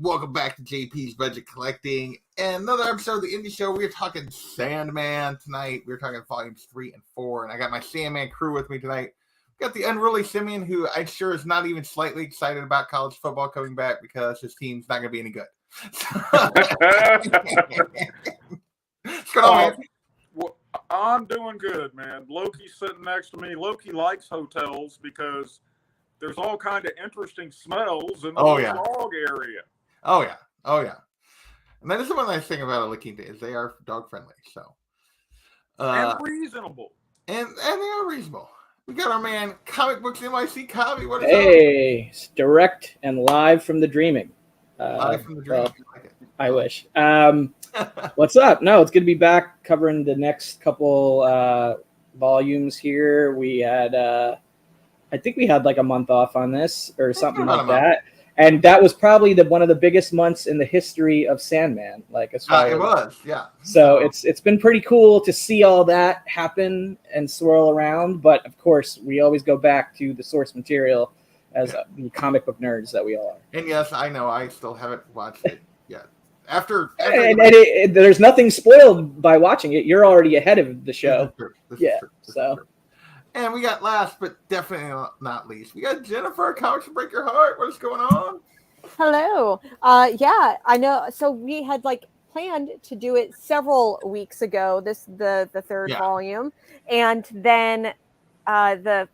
welcome back to JP's Budget Collecting and another episode of the Indie Show. We're talking Sandman tonight. We're talking volumes 3 and 4, and I got my Sandman crew with me tonight. We got the unruly Simeon, who I'm sure is not even slightly excited about college football coming back because his team's not going to be any good. What's going on, man? Well, I'm doing good, man. Loki's sitting next to me. Loki likes hotels because there's all kind of interesting smells in the dog area. Oh yeah. And that is the one nice thing about a La Quinta is they are dog friendly. So and reasonable. And they are reasonable. We got our man Comic Books NYC Cobby. What is Hey, it's direct and live from the dreaming. Live from the dreaming. Well, like it. I wish. What's up? No, it's good to be back covering the next couple volumes here. We had I think we had like a month off on this or something like that. And that was probably one of the biggest months in the history of Sandman. Like as far it was, yeah. So it's been pretty cool to see all that happen and swirl around. But of course, we always go back to the source material as the comic book nerds that we all are. And yes, I know I still haven't watched it yet. There's nothing spoiled by watching it. You're already ahead of the show. This is true. So. And we got last, but definitely not least, we got Jennifer, Comics to Break Your Heart. What is going on? Hello. Yeah, I know. So we had planned to do it several weeks ago. The third volume, and then the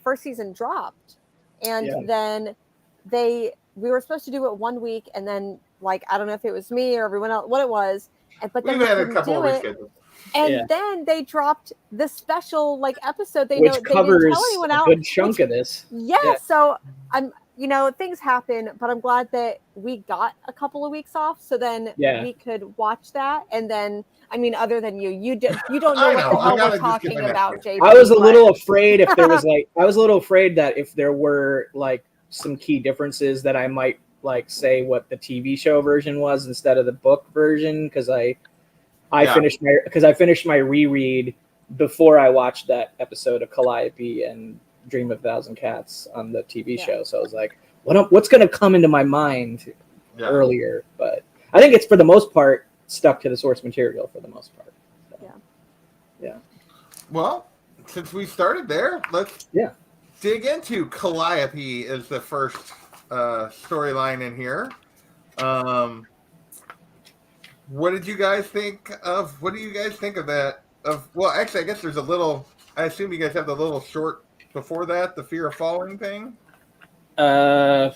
first season dropped, and then we were supposed to do it 1 week, and then I don't know if it was me or everyone else what it was, but then we had a couple of reschedules. And then they dropped the special episode. Which covers a good chunk of this. Yeah, so I'm things happen, but I'm glad that we got a couple of weeks off, so then we could watch that. And then, other than you don't know what the hell we're talking about, JP. I was a little afraid if there was I was a little afraid that if there were some key differences that I might say what the TV show version was instead of the book version because I finished my reread before I watched that episode of Calliope and Dream of a Thousand Cats on the TV show. So I was like, what's going to come into my mind earlier? But I think it's for the most part stuck to the source material for the most part. So, yeah. Well, since we started there, let's dig into Calliope as the first storyline in here. What did you guys think of? What do you guys think of that? Well, actually, I guess there's a little. I assume you guys have the little short before that, the fear of falling thing. I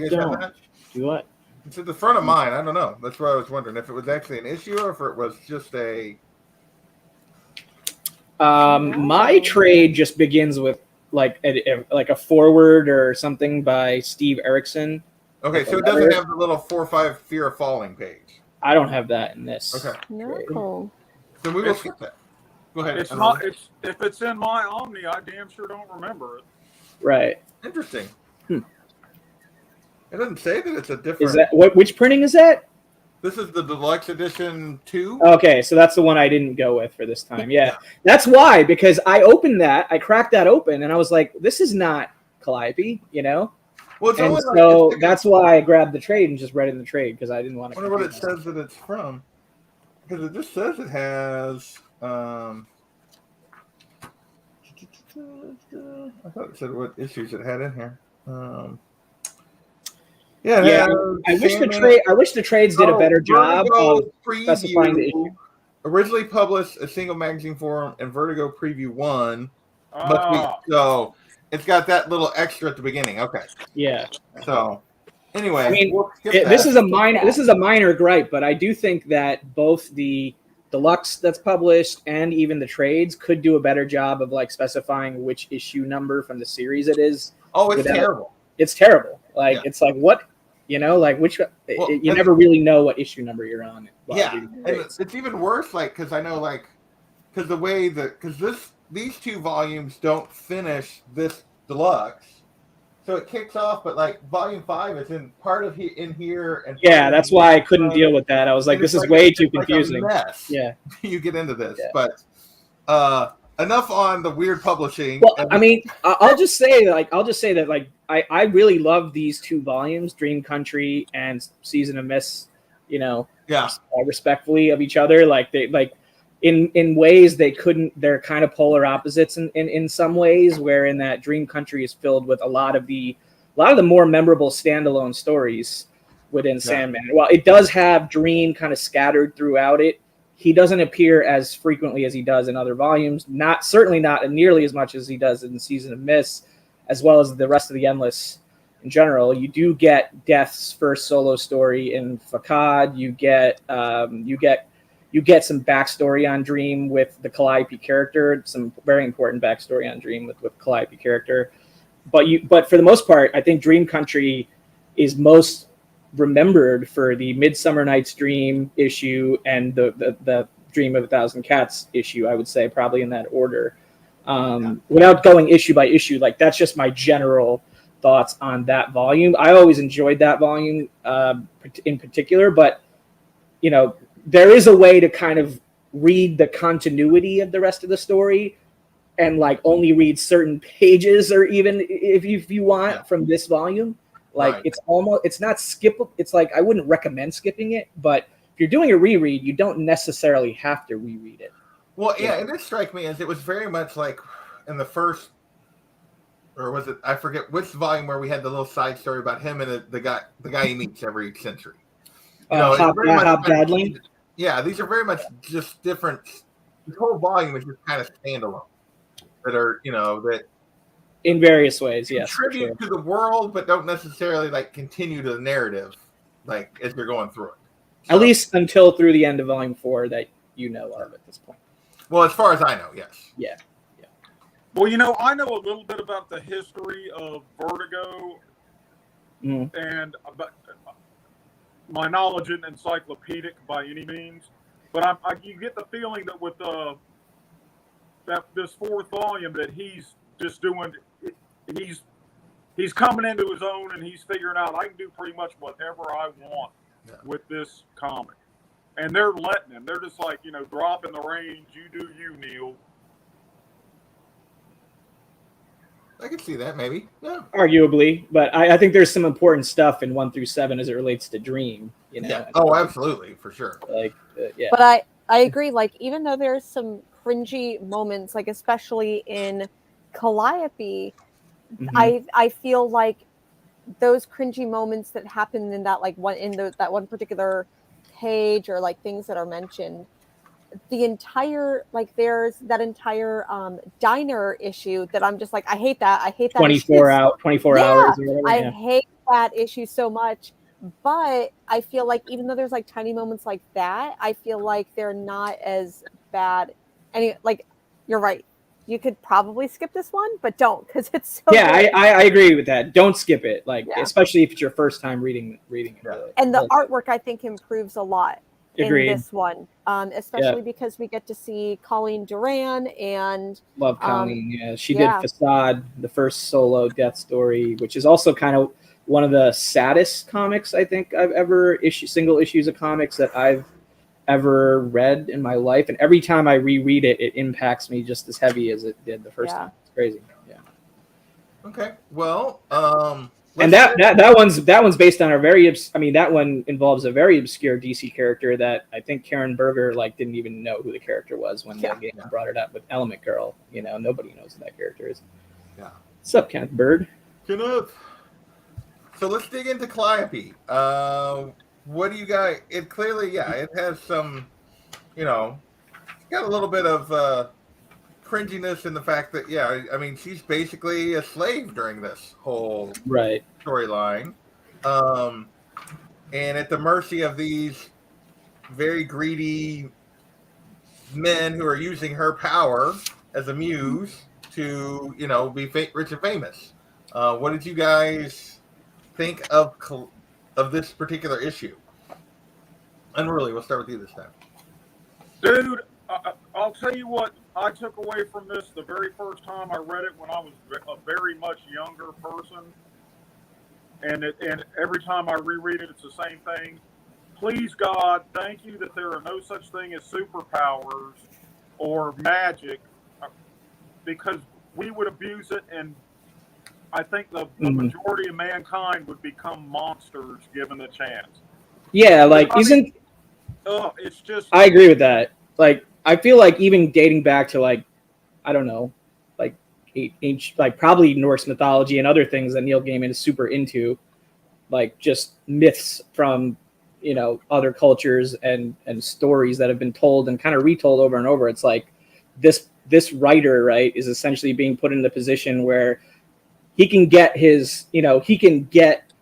don't. Do what? It's at the front of mine. I don't know. That's what I was wondering if it was actually an issue or if it was just a. My trade just begins with a foreword or something by Steve Erickson. Okay, so it doesn't have the little 4-5 fear of falling page. I don't have that in this. Okay. No. So we will skip that. Go ahead. It's not. If it's in my Omni, I damn sure don't remember it. Right. Interesting. It doesn't say that it's a different. Is that which printing is that? This is the deluxe edition 2. Okay, so that's the one I didn't go with for this time. Yeah, that's why, because I opened that, I cracked that open, and I was like, this is not Calliope, Well, and so that's why I grabbed the trade and just read it in the trade because I didn't want to. I wonder what it says that it's from, because it just says it has. I thought it said what issues it had in here. I wish the trades did a better job of specifying the issue. Originally published a single magazine form and Vertigo Preview 1. So it's got that little extra at the beginning. Okay. Yeah. So anyway, this is a minor gripe, but I do think that both the deluxe that's published and even the trades could do a better job of specifying which issue number from the series it is. Oh, it's terrible. It's terrible. It's what. Which you never really know what issue number you're on. And it's even worse, because I know, because the way these 2 volumes don't finish this deluxe, so it kicks off. But volume 5 is in part of in here, and that's why I couldn't deal with that. I was like, this is way too confusing. Mess. You get into this, but enough on the weird publishing. Well, I mean, I'll just say that I really love these two volumes, Dream Country and Season of Mist. You know, respectfully of each other. Like they in ways they're kind of polar opposites in some ways. Where in that Dream Country is filled with a lot of the more memorable standalone stories within Sandman. Well, it does have Dream kind of scattered throughout it. He doesn't appear as frequently as he does in other volumes. Certainly not nearly as much as he does in Season of Mist, as well as the rest of the Endless in general. You do get Death's first solo story in Fakad. You get some backstory on Dream with the Calliope character. Some very important backstory on Dream with Calliope character. But for the most part, I think Dream Country is most remembered for the Midsummer Night's Dream issue and the Dream of a Thousand Cats issue. I would say probably in that order. Without going issue by issue, like that's just my general thoughts on that volume. I always enjoyed that volume in particular, but you know, there is a way to kind of read the continuity of the rest of the story and like only read certain pages, or even if you want from this volume. Like it's not skippable. It's like I wouldn't recommend skipping it, but if you're doing a reread, you don't necessarily have to reread it. Well, yeah, it did strike me as it was very much like in the first, or was it? I forget which volume where we had the little side story about him and the guy he meets every century. You know, Hobgoblin. Yeah, these are very much just different. The whole volume is just kind of standalone. That are that. In various ways, yes. Contribute to the world, but don't necessarily like continue to the narrative, like as you're going through it. So, at least until through the end of Volume 4 that you know of at this point. Well, as far as I know, yes. Yeah. Well, I know a little bit about the history of Vertigo, and my knowledge isn't encyclopedic by any means, but you get the feeling that with this fourth volume that he's just doing. He's coming into his own, and he's figuring out I can do pretty much whatever I want with this comic. And they're letting him. They're just like, dropping the reins. You do you, Neil. I can see that, maybe. Yeah. Arguably, but I think there's some important stuff in 1 through 7 as it relates to Dream. Yeah. Oh, absolutely, for sure. Yeah. But I agree. Like, even though there's some cringy moments, like especially in Calliope, I feel like those cringy moments that happen in that that one particular page, or like things that are mentioned, the entire there's that entire diner issue that I'm just like, I hate that 24 hours or whatever. I hate that issue so much. But I feel like even though there's like tiny moments like that, I feel like they're not as bad. And like, you're right. You could probably skip this one, but don't, because it's so Yeah, good. I agree with that. Don't skip it. Especially if it's your first time reading it. And the artwork, I think, improves a lot in this one. Especially because we get to see Colleen Duran and love Colleen. Yeah. She did Facade, the first solo death story, which is also kind of one of the saddest comics I think I've ever single issues of comics that I've ever read in my life, and every time I reread it, it impacts me just as heavy as it did the first time. It's crazy. Yeah. Okay. Well, and that one's based on that one involves a very obscure DC character that I think Karen Berger didn't even know who the character was when the game brought it up with Element Girl. Nobody knows who that character is. Yeah. What's up, Kenneth Bird? Kenneth. So let's dig into Calliope. What do you guys? It clearly, it has some, it's got a little bit of cringiness in the fact that, she's basically a slave during this whole storyline, and at the mercy of these very greedy men who are using her power as a muse to, be rich and famous. What did you guys think of this particular issue? Unruly, we'll start with you this time. Dude, I'll tell you what I took away from this the very first time I read it when I was a very much younger person. And every time I reread it, it's the same thing. Please, God, thank you that there are no such thing as superpowers or magic because we would abuse it, and I think the majority of mankind would become monsters given the chance. Yeah, like it's just. I agree with that. Like, I feel like even dating back to like, I don't know, like ancient, like probably Norse mythology and other things that Neil Gaiman is super into, like just myths from other cultures and stories that have been told and kind of retold over and over. It's like this writer, right, is essentially being put in the position where he can get he can get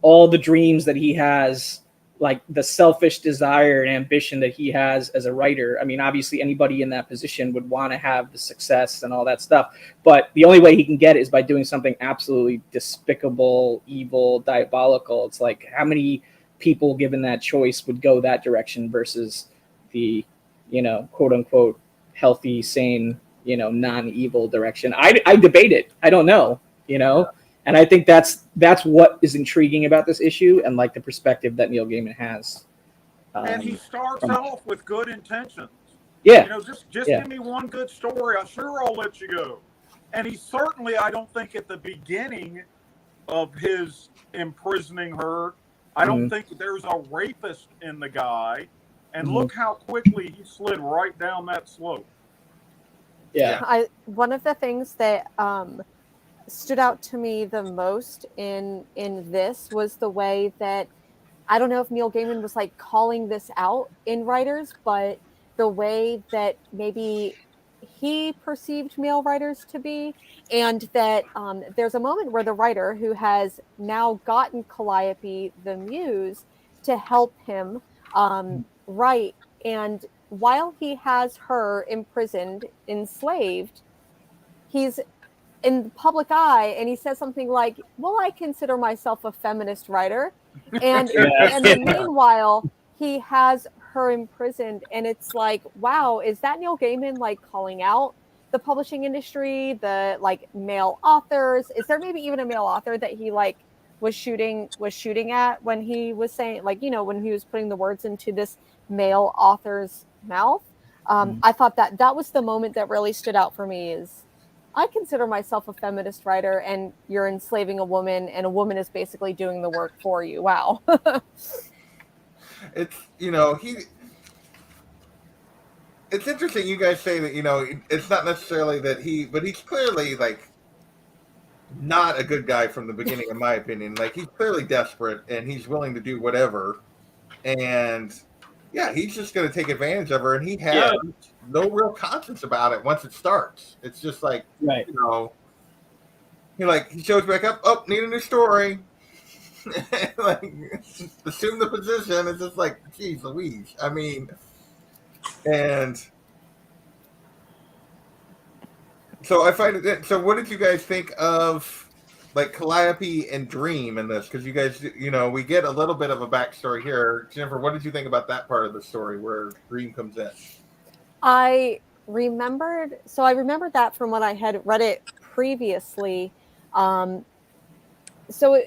all the dreams that he has, like the selfish desire and ambition that he has as a writer. I mean, obviously anybody in that position would want to have the success and all that stuff, but the only way he can get it is by doing something absolutely despicable, evil, diabolical. It's like, how many people given that choice would go that direction versus the, quote unquote, healthy, sane, non-evil direction? I debate it. I don't know, And I think that's what is intriguing about this issue, and like the perspective that Neil Gaiman has. And he starts off with good intentions. Yeah. Just give me one good story. I'll let you go. And he certainly, I don't think at the beginning of his imprisoning her, I don't think there's a rapist in the guy. And look how quickly he slid right down that slope. Yeah. One of the things that stood out to me the most in this was the way that, I don't know if Neil Gaiman was like calling this out in writers, but the way that maybe he perceived male writers to be, and that there's a moment where the writer, who has now gotten Calliope the muse to help him write, and while he has her imprisoned, enslaved, he's in the public eye, and he says something like, well, I consider myself a feminist writer. And and then meanwhile, he has her imprisoned, and it's like, wow, is that Neil Gaiman like calling out the publishing industry, the like male authors? Is there maybe even a male author that he like was shooting at when he was saying, like, when he was putting the words into this male author's mouth? I thought that was the moment that really stood out for me, is I consider myself a feminist writer, and you're enslaving a woman, and a woman is basically doing the work for you. Wow. It's it's interesting you guys say that it's not necessarily that but he's clearly like not a good guy from the beginning, in my opinion. Like, he's clearly desperate and he's willing to do whatever, and yeah, he's just going to take advantage of her, and he has no real conscience about it once it starts. It's just like, right. He shows back up. Oh, need a new story. Like, assume the position. It's just like, geez Louise. I mean, and so I find it. So, what did you guys think of like Calliope and Dream in this? Because you guys, we get a little bit of a backstory here. Jennifer, what did you think about that part of the story where Dream comes in? I remembered that from when I had read it previously. So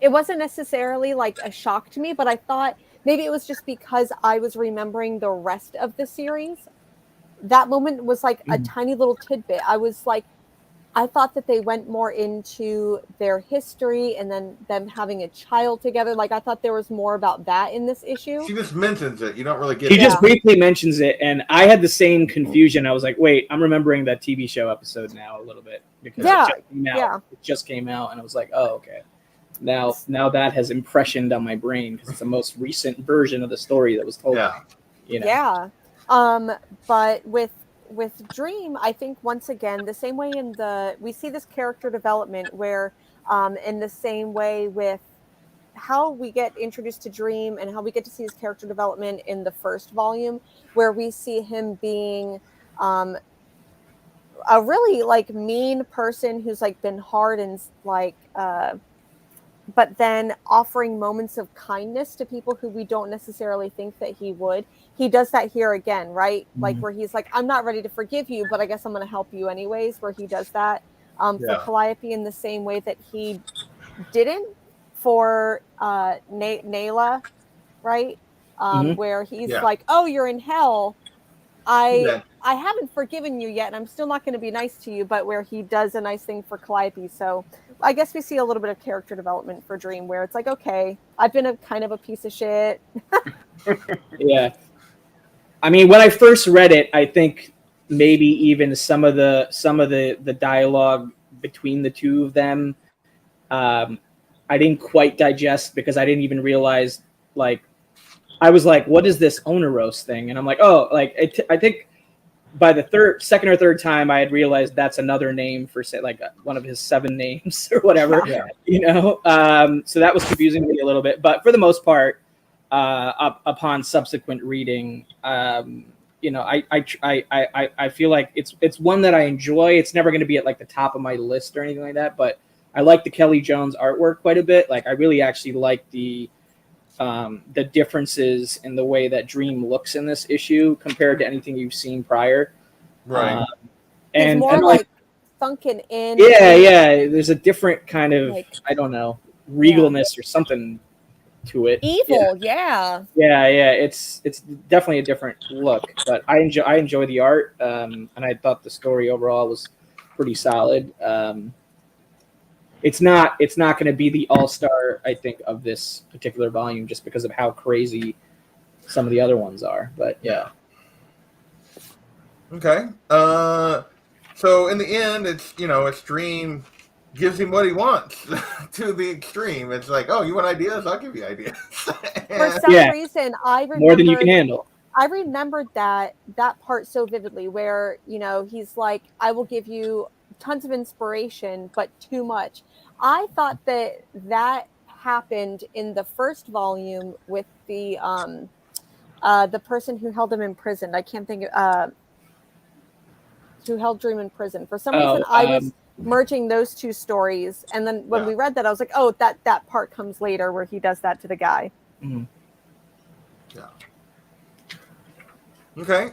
it wasn't necessarily like a shock to me, but I thought maybe it was just because I was remembering the rest of the series. That moment was like a tiny little tidbit. I was like, I thought that they went more into their history and then them having a child together. Like, I thought there was more about that in this issue. She just mentions it. You don't really get it. She just briefly mentions it, and I had the same confusion. I was like, wait, I'm remembering that TV show episode now a little bit, because it just came out, and I was like, oh, okay. Now that has impressioned on my brain, because it's the most recent version of the story that was told. Yeah. But with Dream, I think once again, the same way we see this character development where in the same way with how we get introduced to Dream and how we get to see his character development in the first volume, where we see him being a really like mean person who's like been hard and like but then offering moments of kindness to people who we don't necessarily think that he would. He does that here again, right? Like, where he's like, I'm not ready to forgive you, but I guess I'm going to help you anyways, where he does that for Calliope in the same way that he didn't for Nayla, right? Where he's like, oh, you're in hell. I I haven't forgiven you yet, and I'm still not going to be nice to you, but where he does a nice thing for Calliope. So I guess we see a little bit of character development for Dream, where it's like, okay, I've been a kind of a piece of shit. Yeah. I mean, when I first read it, I think maybe even some of the dialogue between the two of them, I didn't quite digest because I didn't even realize, like, I was like, what is this Oneros thing? And I'm like, oh, like, I think by the second or third time, I had realized that's another name for, say, like, one of his 7 names or whatever, you know? So that was confusing me a little bit. But for the most part, upon subsequent reading, you know, I feel like it's one that I enjoy. It's never going to be at, like, the top of my list or anything like that, but I like the Kelly Jones artwork quite a bit. Like, I really actually like the differences in the way that Dream looks in this issue compared to anything you've seen prior. Right. He's more like sunken in. Yeah. There's a different kind of, like, I don't know, regalness or something to it. Evil, yeah. It's definitely a different look, but I enjoy the art, and I thought the story overall was pretty solid. It's not going to be the all-star, I think, of this particular volume just because of how crazy some of the other ones are. But yeah. Okay. So in the end, it's Dream gives him what he wants to the extreme. It's like, oh, you want ideas? I'll give you ideas. For some reason, I remember more than you can handle. I remembered that part so vividly, where he's like, I will give you tons of inspiration, but too much. I thought that happened in the first volume with the person who held him in prison. I can't think of who held Dream in prison. For some reason, I was merging those two stories, and then when we read that, I was like, oh, that part comes later where he does that to the guy. Mm-hmm. Yeah. Okay.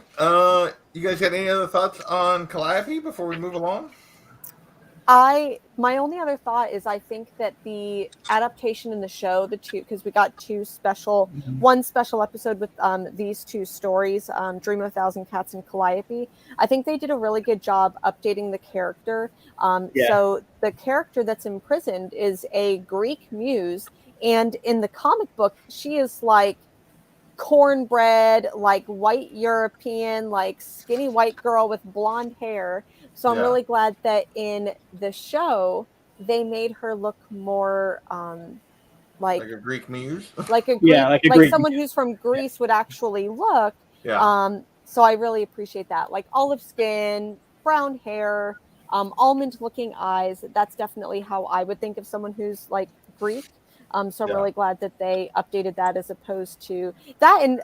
You guys got any other thoughts on Calliope before we move along? My only other thought is I think that the adaptation in the show, because we got one special episode with these two stories, Dream of a Thousand Cats and Calliope. I think they did a really good job updating the character. So the character that's imprisoned is a Greek muse, and in the comic book, she is like cornbread, like white European, like skinny white girl with blonde hair. So I'm really glad that in the show they made her look more like a Greek muse, like someone who's from Greece would actually look. So I really appreciate that. Like olive skin, brown hair, almond-looking eyes. That's definitely how I would think of someone who's like Greek. So I'm really glad that they updated that, as opposed to that. And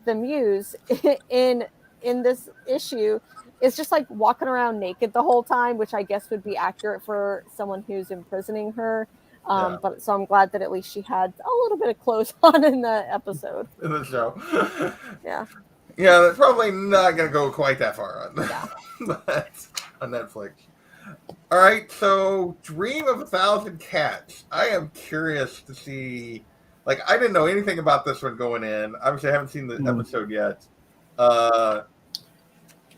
the muse in this issue is just like walking around naked the whole time, which I guess would be accurate for someone who's imprisoning her. But so I'm glad that at least she had a little bit of clothes on in the episode. In the show. Yeah, that's probably not going to go quite that far but on Netflix. All right, so Dream of a Thousand Cats. I am curious to see. Like, I didn't know anything about this one going in. Obviously, I haven't seen the episode yet.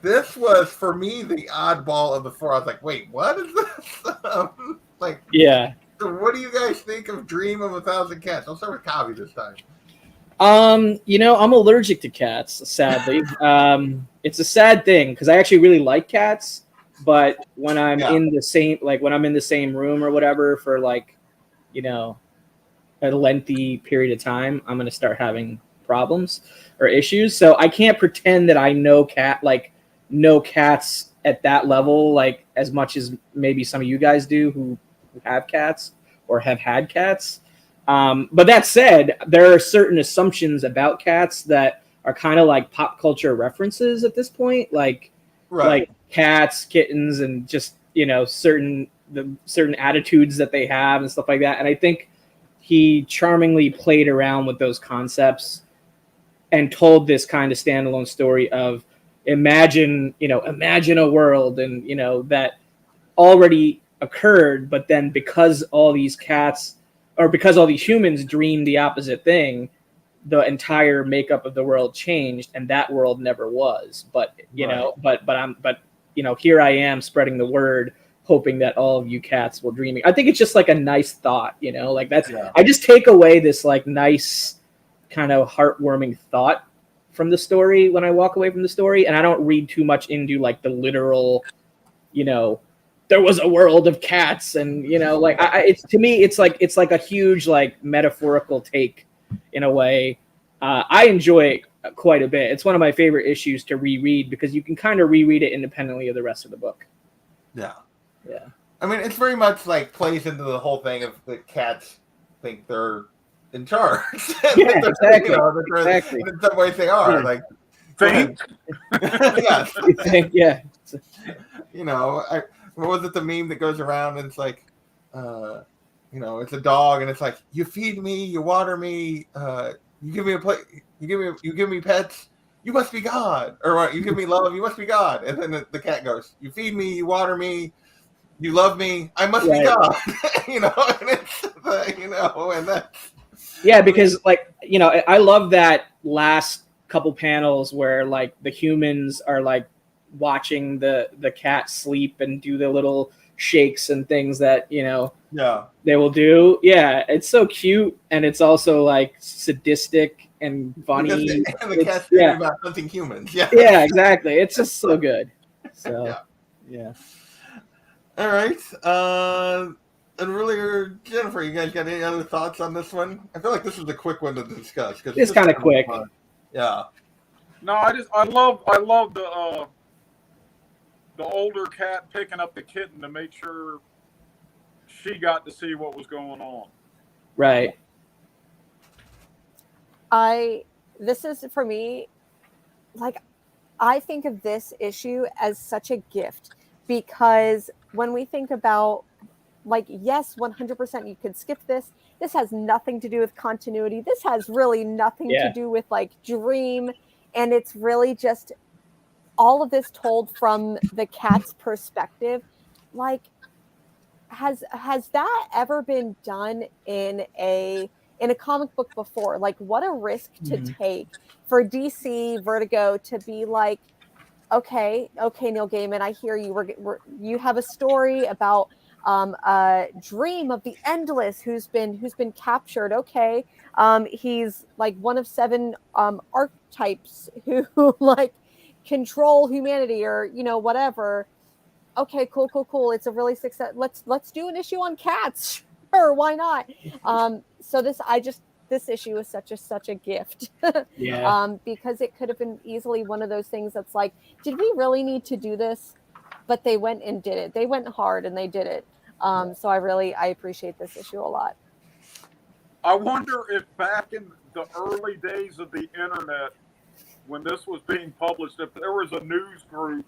This was, for me, the oddball of the 4. I was like, wait, what is this? So what do you guys think of Dream of a Thousand Cats? I'll start with Kavi this time. I'm allergic to cats, sadly. It's a sad thing because I actually really like cats, but when I'm in the same room or whatever for like, a lengthy period of time, I'm going to start having problems or issues. So I can't pretend that I know cats at that level, like as much as maybe some of you guys do who have cats or have had cats. But that said, there are certain assumptions about cats that are kind of like pop culture references at this point, like cats, kittens, and just certain attitudes that they have and stuff like that. And I think he charmingly played around with those concepts and told this kind of standalone story of imagine a world and that already occurred, but then because all these humans dream the opposite thing, the entire makeup of the world changed, and that world never was. But you know, but you know, here I am spreading the word, hoping that all of you cats will dream. I think it's just like a nice thought, you know, like that's. I just take away this like nice, kind of heartwarming thought from the story when I walk away from the story, and I don't read too much into like the literal, you know, there was a world of cats, and you know, like it's to me, it's like a huge like metaphorical take. In a way, I enjoy it quite a bit. It's one of my favorite issues to reread because you can kind of reread it independently of the rest of the book. Yeah. Yeah. I mean, it's very much like plays into the whole thing of the cats think they're in charge. Yeah, exactly. You know, exactly. In some ways they are. Yeah. Like, Think? yes. Yeah. You know, what was it, the meme that goes around and it's like, you know, it's a dog and it's like, you feed me, you water me, you give me a plate, you give me pets, you must be God, or you give me love, you must be God. And then the cat goes, you feed me, you water me, you love me, I must be God. You know, and it's you know, and that's because like, you know, I love that last couple panels where like the humans are like watching the cat sleep and do the little shakes and things that, you know, they will do. Yeah, it's so cute, and it's also like sadistic and funny. And the cat's thinking about hunting humans. Yeah. Yeah, exactly. It's just so good. So yeah. All right. And really, Jennifer, you guys got any other thoughts on this one? I feel like this was a quick one to discuss because it's kind of quick. Fun. Yeah. No, I love the older cat picking up the kitten to make sure she got to see what was going on. Right. This is for me, like, I think of this issue as such a gift because when we think about, like, yes, 100% you could skip this. This has nothing to do with continuity. This has really nothing to do with like Dream. And it's really just all of this told from the cat's perspective. Like, has that ever been done in a comic book before? Like, what a risk to take for DC Vertigo to be like, okay, Neil Gaiman, I hear you. You have a story about a dream of the Endless who's been captured. Okay, he's like one of 7 archetypes who like control humanity, or you know, whatever. Okay, cool. It's a really success. Let's do an issue on cats. Sure, why not? So this issue is such a gift. Because it could have been easily one of those things that's like, did we really need to do this? But they went and did it. They went hard and they did it. So I appreciate this issue a lot. I wonder if back in the early days of the internet, when this was being published, if there was a news group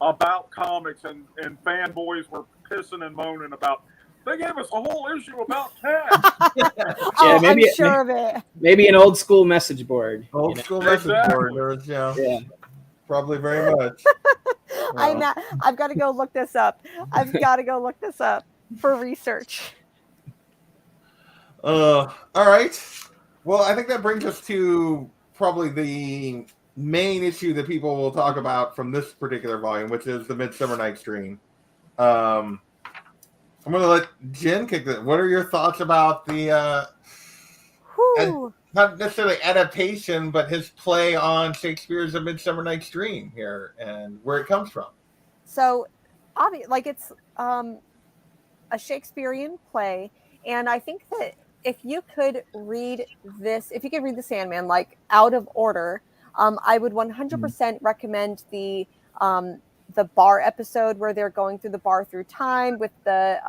about comics and fanboys were pissing and moaning about, they gave us a whole issue about cats. Maybe, I'm sure of it. Maybe an old school message board. Old school message board. Probably very much. I've got to go look this up. I've got to go look this up for research. All right. Well, I think that brings us to probably the main issue that people will talk about from this particular volume, which is the Midsummer Night's Dream. I'm going to let Jen kick it. What are your thoughts about the not necessarily adaptation, but his play on Shakespeare's A Midsummer Night's Dream here and where it comes from? So, like, it's a Shakespearean play, and I think that if you could read the Sandman like out of order, I would 100% recommend the bar episode where they're going through the bar through time with the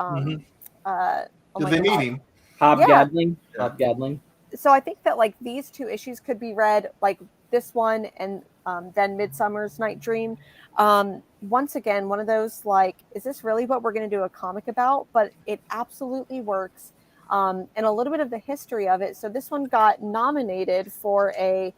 they meet him? Hobgoblin. Hobgoblin. So I think that like these 2 issues could be read, like this one and then Midsummer's Night Dream. Once again, one of those like, is this really what we're going to do a comic about? But it absolutely works. And a little bit of the history of it. So this one got nominated for it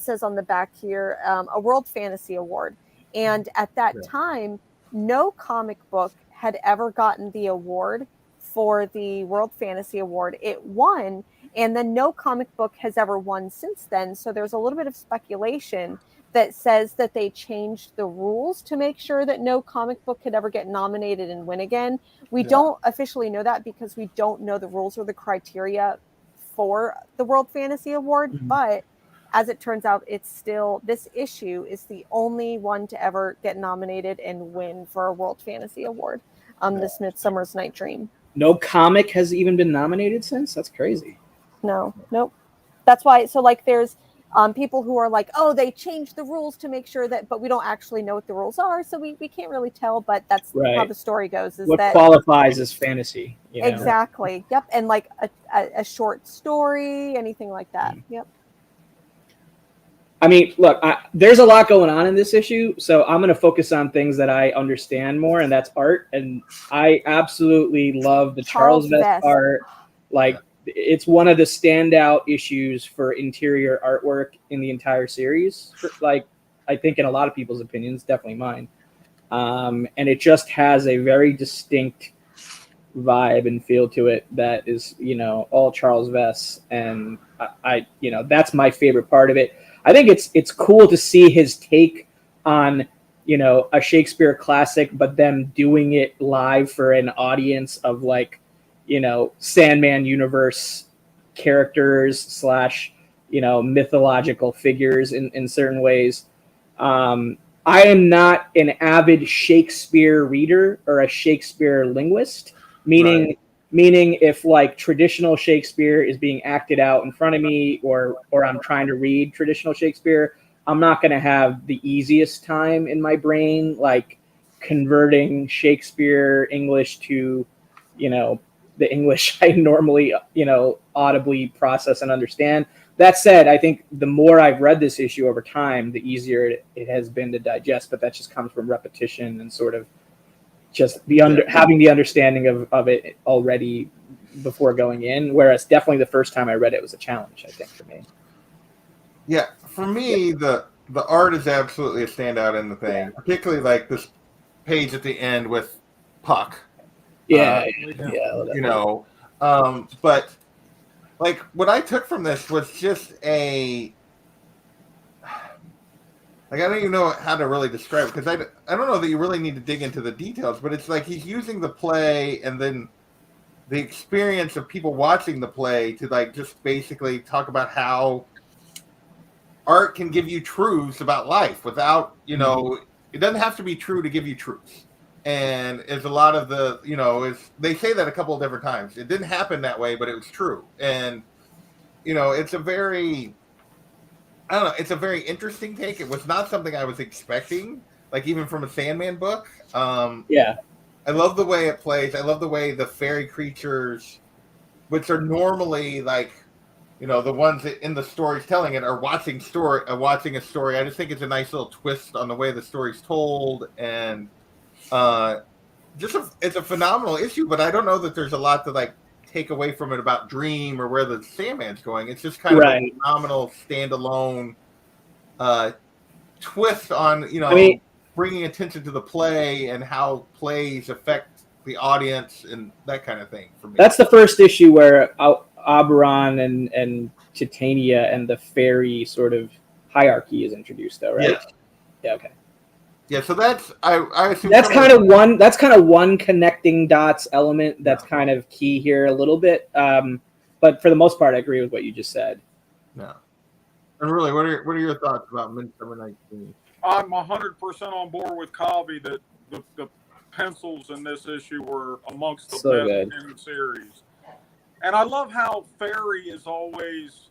says on the back here, a World Fantasy Award. And at that time, no comic book had ever gotten the award for the World Fantasy Award. It won And then no comic book has ever won since then. So there's a little bit of speculation that says that they changed the rules to make sure that no comic book could ever get nominated and win again. We don't officially know that because we don't know the rules or the criteria for the World Fantasy Award, but as it turns out, it's still, this issue is the only one to ever get nominated and win for a World Fantasy Award. This Midsummer's Night Dream. No comic has even been nominated since? That's crazy. No, nope. That's why, so like there's people who are like, oh, they changed the rules to make sure that, but we don't actually know what the rules are, so we can't really tell, but that's how the story goes. Is what that qualifies as fantasy. You know? Exactly. Yep. And like a short story, anything like that. Yep. I mean, look, there's a lot going on in this issue, so I'm going to focus on things that I understand more, and that's art. And I absolutely love the Charles Vess art. Like, it's one of the standout issues for interior artwork in the entire series. Like, I think in a lot of people's opinions, definitely mine. And it just has a very distinct vibe and feel to it that is, you know, all Charles Vess, and I you know, that's my favorite part of it. I think it's cool to see his take on, you know, a Shakespeare classic, but them doing it live for an audience of, like, you know, Sandman universe characters / you know, mythological figures in certain ways. I am not an avid Shakespeare reader or a Shakespeare linguist, meaning if like traditional Shakespeare is being acted out in front of me, or I'm trying to read traditional Shakespeare, I'm not going to have the easiest time in my brain, like converting Shakespeare English to, you know, the English I normally, you know, audibly process and understand. That said, I think the more I've read this issue over time, the easier it has been to digest, but that just comes from repetition and sort of just having the understanding of it already before going in, whereas definitely the first time I read it was a challenge, I think, for me. Yeah, for me, the art is absolutely a standout in the thing, particularly like this page at the end with Puck. You know, but like what I took from this was just like, I don't even know how to really describe it, because I don't know that you really need to dig into the details, but it's like he's using the play and then the experience of people watching the play to, like, just basically talk about how art can give you truths about life without, you know, it doesn't have to be true to give you truths. And it's a lot of the, you know, they say that a couple of different times. It didn't happen that way, but it was true. And, you know, it's a very interesting take. It was not something I was expecting, like even from a Sandman book. I love the way it plays. I love the way the fairy creatures, which are normally like, you know, the ones that in the stories telling it are watching a story. I just think it's a nice little twist on the way the story's told, and it's a phenomenal issue. But I don't know that there's a lot to like take away from it about Dream or where the Sandman's going. It's just kind of a phenomenal standalone twist on, you know, bringing attention to the play and how plays affect the audience and that kind of thing for me. That's the first issue where Oberon and Titania and the fairy sort of hierarchy is introduced, though, right? Yeah. Okay. Yeah, so that's I assume that's kind of one connecting dots element that's kind of key here a little bit. But for the most part, I agree with what you just said. No. And really, what are your thoughts about Midsummer Night's Dream? I'm 100% on board with Cobby that the pencils in this issue were amongst the best in the series. And I love how fairy is always,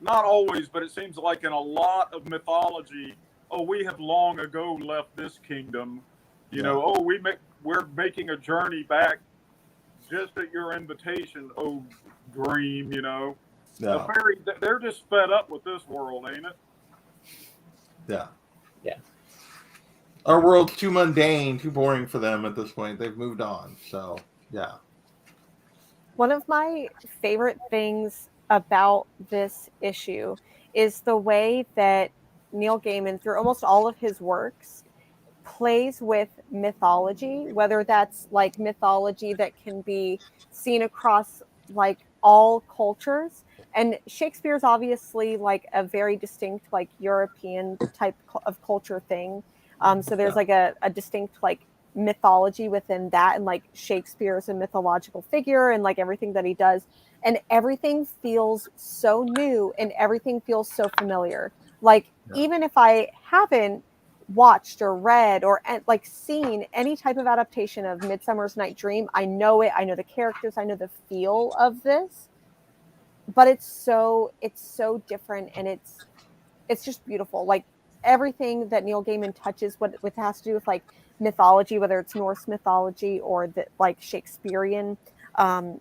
not always, but it seems like in a lot of mythology, oh, we have long ago left this kingdom. You know, oh, we're making a journey back just at your invitation, oh, Dream, you know. No. The fairy, they're just fed up with this world, ain't it? Yeah. Yeah. Our world's too mundane, too boring for them at this point. They've moved on. So, yeah. One of my favorite things about this issue is the way that Neil Gaiman, through almost all of his works, plays with mythology, whether that's like mythology that can be seen across like all cultures. And Shakespeare's obviously like a very distinct like European type of culture thing. So there's like a distinct like mythology within that, and like Shakespeare is a mythological figure and like everything that he does, and everything feels so new and everything feels so familiar. Like even if I haven't watched or read or like seen any type of adaptation of Midsummer's Night Dream, I know it, I know the characters, I know the feel of this, but it's so different, and it's just beautiful. Like everything that Neil Gaiman touches, what has to do with like mythology, whether it's Norse mythology or the like Shakespearean, I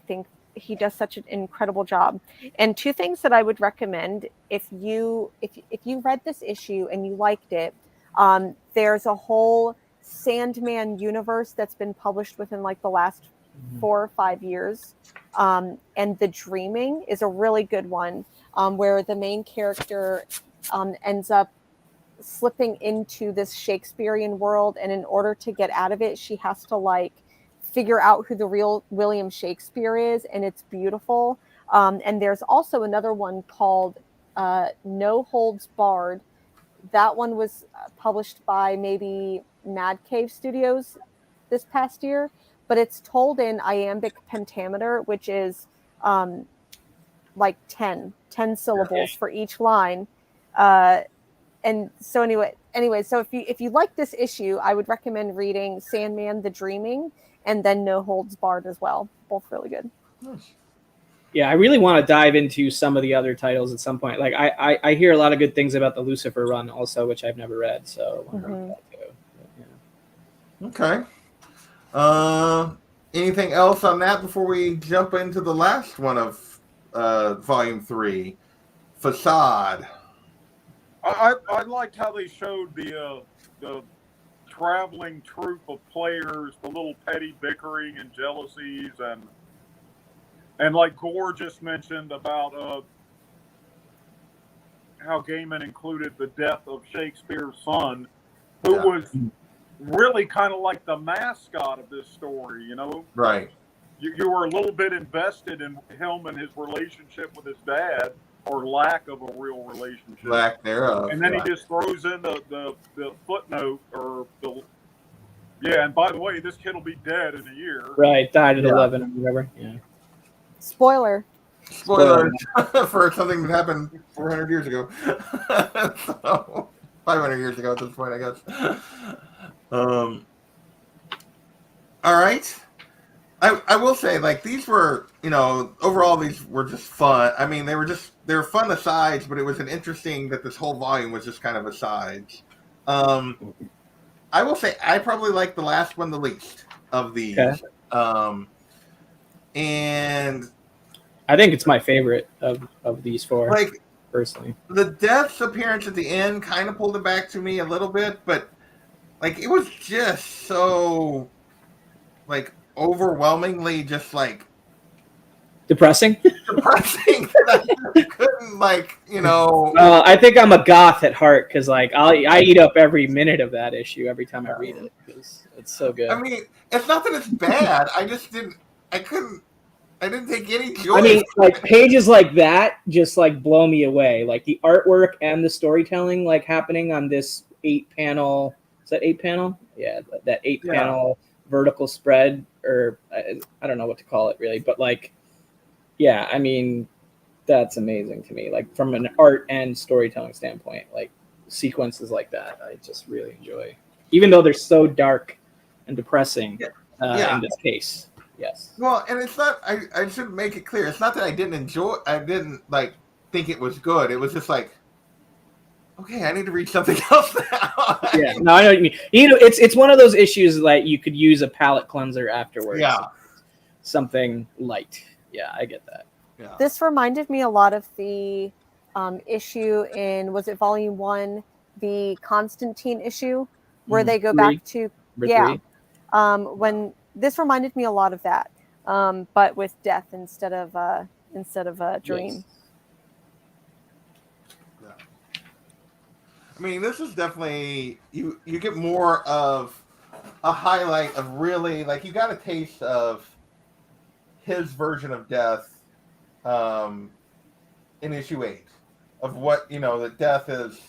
think he does such an incredible job. And two things that I would recommend if you read this issue and you liked it, there's a whole Sandman universe that's been published within like the last 4 or 5 years. And The Dreaming is a really good one, where the main character ends up slipping into this Shakespearean world, and in order to get out of it, she has to like figure out who the real William Shakespeare is, and it's beautiful. And there's also another one called No Holds Barred. That one was published by maybe Mad Cave Studios this past year, but it's told in iambic pentameter, which is like 10 syllables for each line. And so anyway, so if you like this issue, I would recommend reading Sandman, The Dreaming, and then No Holds Barred as well. Both really good. Yeah, I really want to dive into some of the other titles at some point. Like I hear a lot of good things about the Lucifer run also, which I've never read. So I want to read that too. Okay. Anything else on that before we jump into the last one of Volume 3, Facade? I liked how they showed the traveling troupe of players, the little petty bickering and jealousies, and like Gore just mentioned about how Gaiman included the death of Shakespeare's son, who was really kind of like the mascot of this story, you know? Right. You were a little bit invested in him and his relationship with his dad, or lack of a real relationship. Lack thereof. And then he just throws in the footnote, or and by the way, this kid will be dead in a year. Right, died at 11 or whatever. Yeah. Spoiler for something that happened 400 years ago. So, 500 years ago at this point, I guess. All right. I will say, like, these were, overall these were just fun. I mean, they were fun asides, but it was an interesting that this whole volume was just kind of asides. I will say I probably like the last one the least of these. Okay. And I think it's my favorite of these four. Like, personally, the Death's appearance at the end kind of pulled it back to me a little bit, but like it was just so like overwhelmingly just like depressing. I couldn't I think I'm a goth at heart because like I eat up every minute of that issue every time I read it because it's so good. I mean, it's not that it's bad. I didn't take any joy. I mean, like pages like that just like blow me away. Like the artwork and the storytelling like happening on this 8-panel. Is that 8-panel? Yeah, that 8-panel vertical spread, or I don't know what to call it really, but like, yeah, I mean, that's amazing to me. Like from an art and storytelling standpoint, like sequences like that, I just really enjoy, even though they're so dark and depressing in this case. Yes. Well, and it's not. I should make it clear. It's not that I didn't like think it was good. It was just like, okay, I need to read something else now. Yeah. No, I know what you mean. It's one of those issues like you could use a palate cleanser afterwards. Yeah. Something light. Yeah, I get that. Yeah. This reminded me a lot of the issue in, was it Volume 1, the Constantine issue, where they go back to when. This reminded me a lot of that, but with death instead of a dream. Yes. Yeah. I mean, this is definitely you get more of a highlight of really like you got a taste of his version of death in issue 8 of what that death is,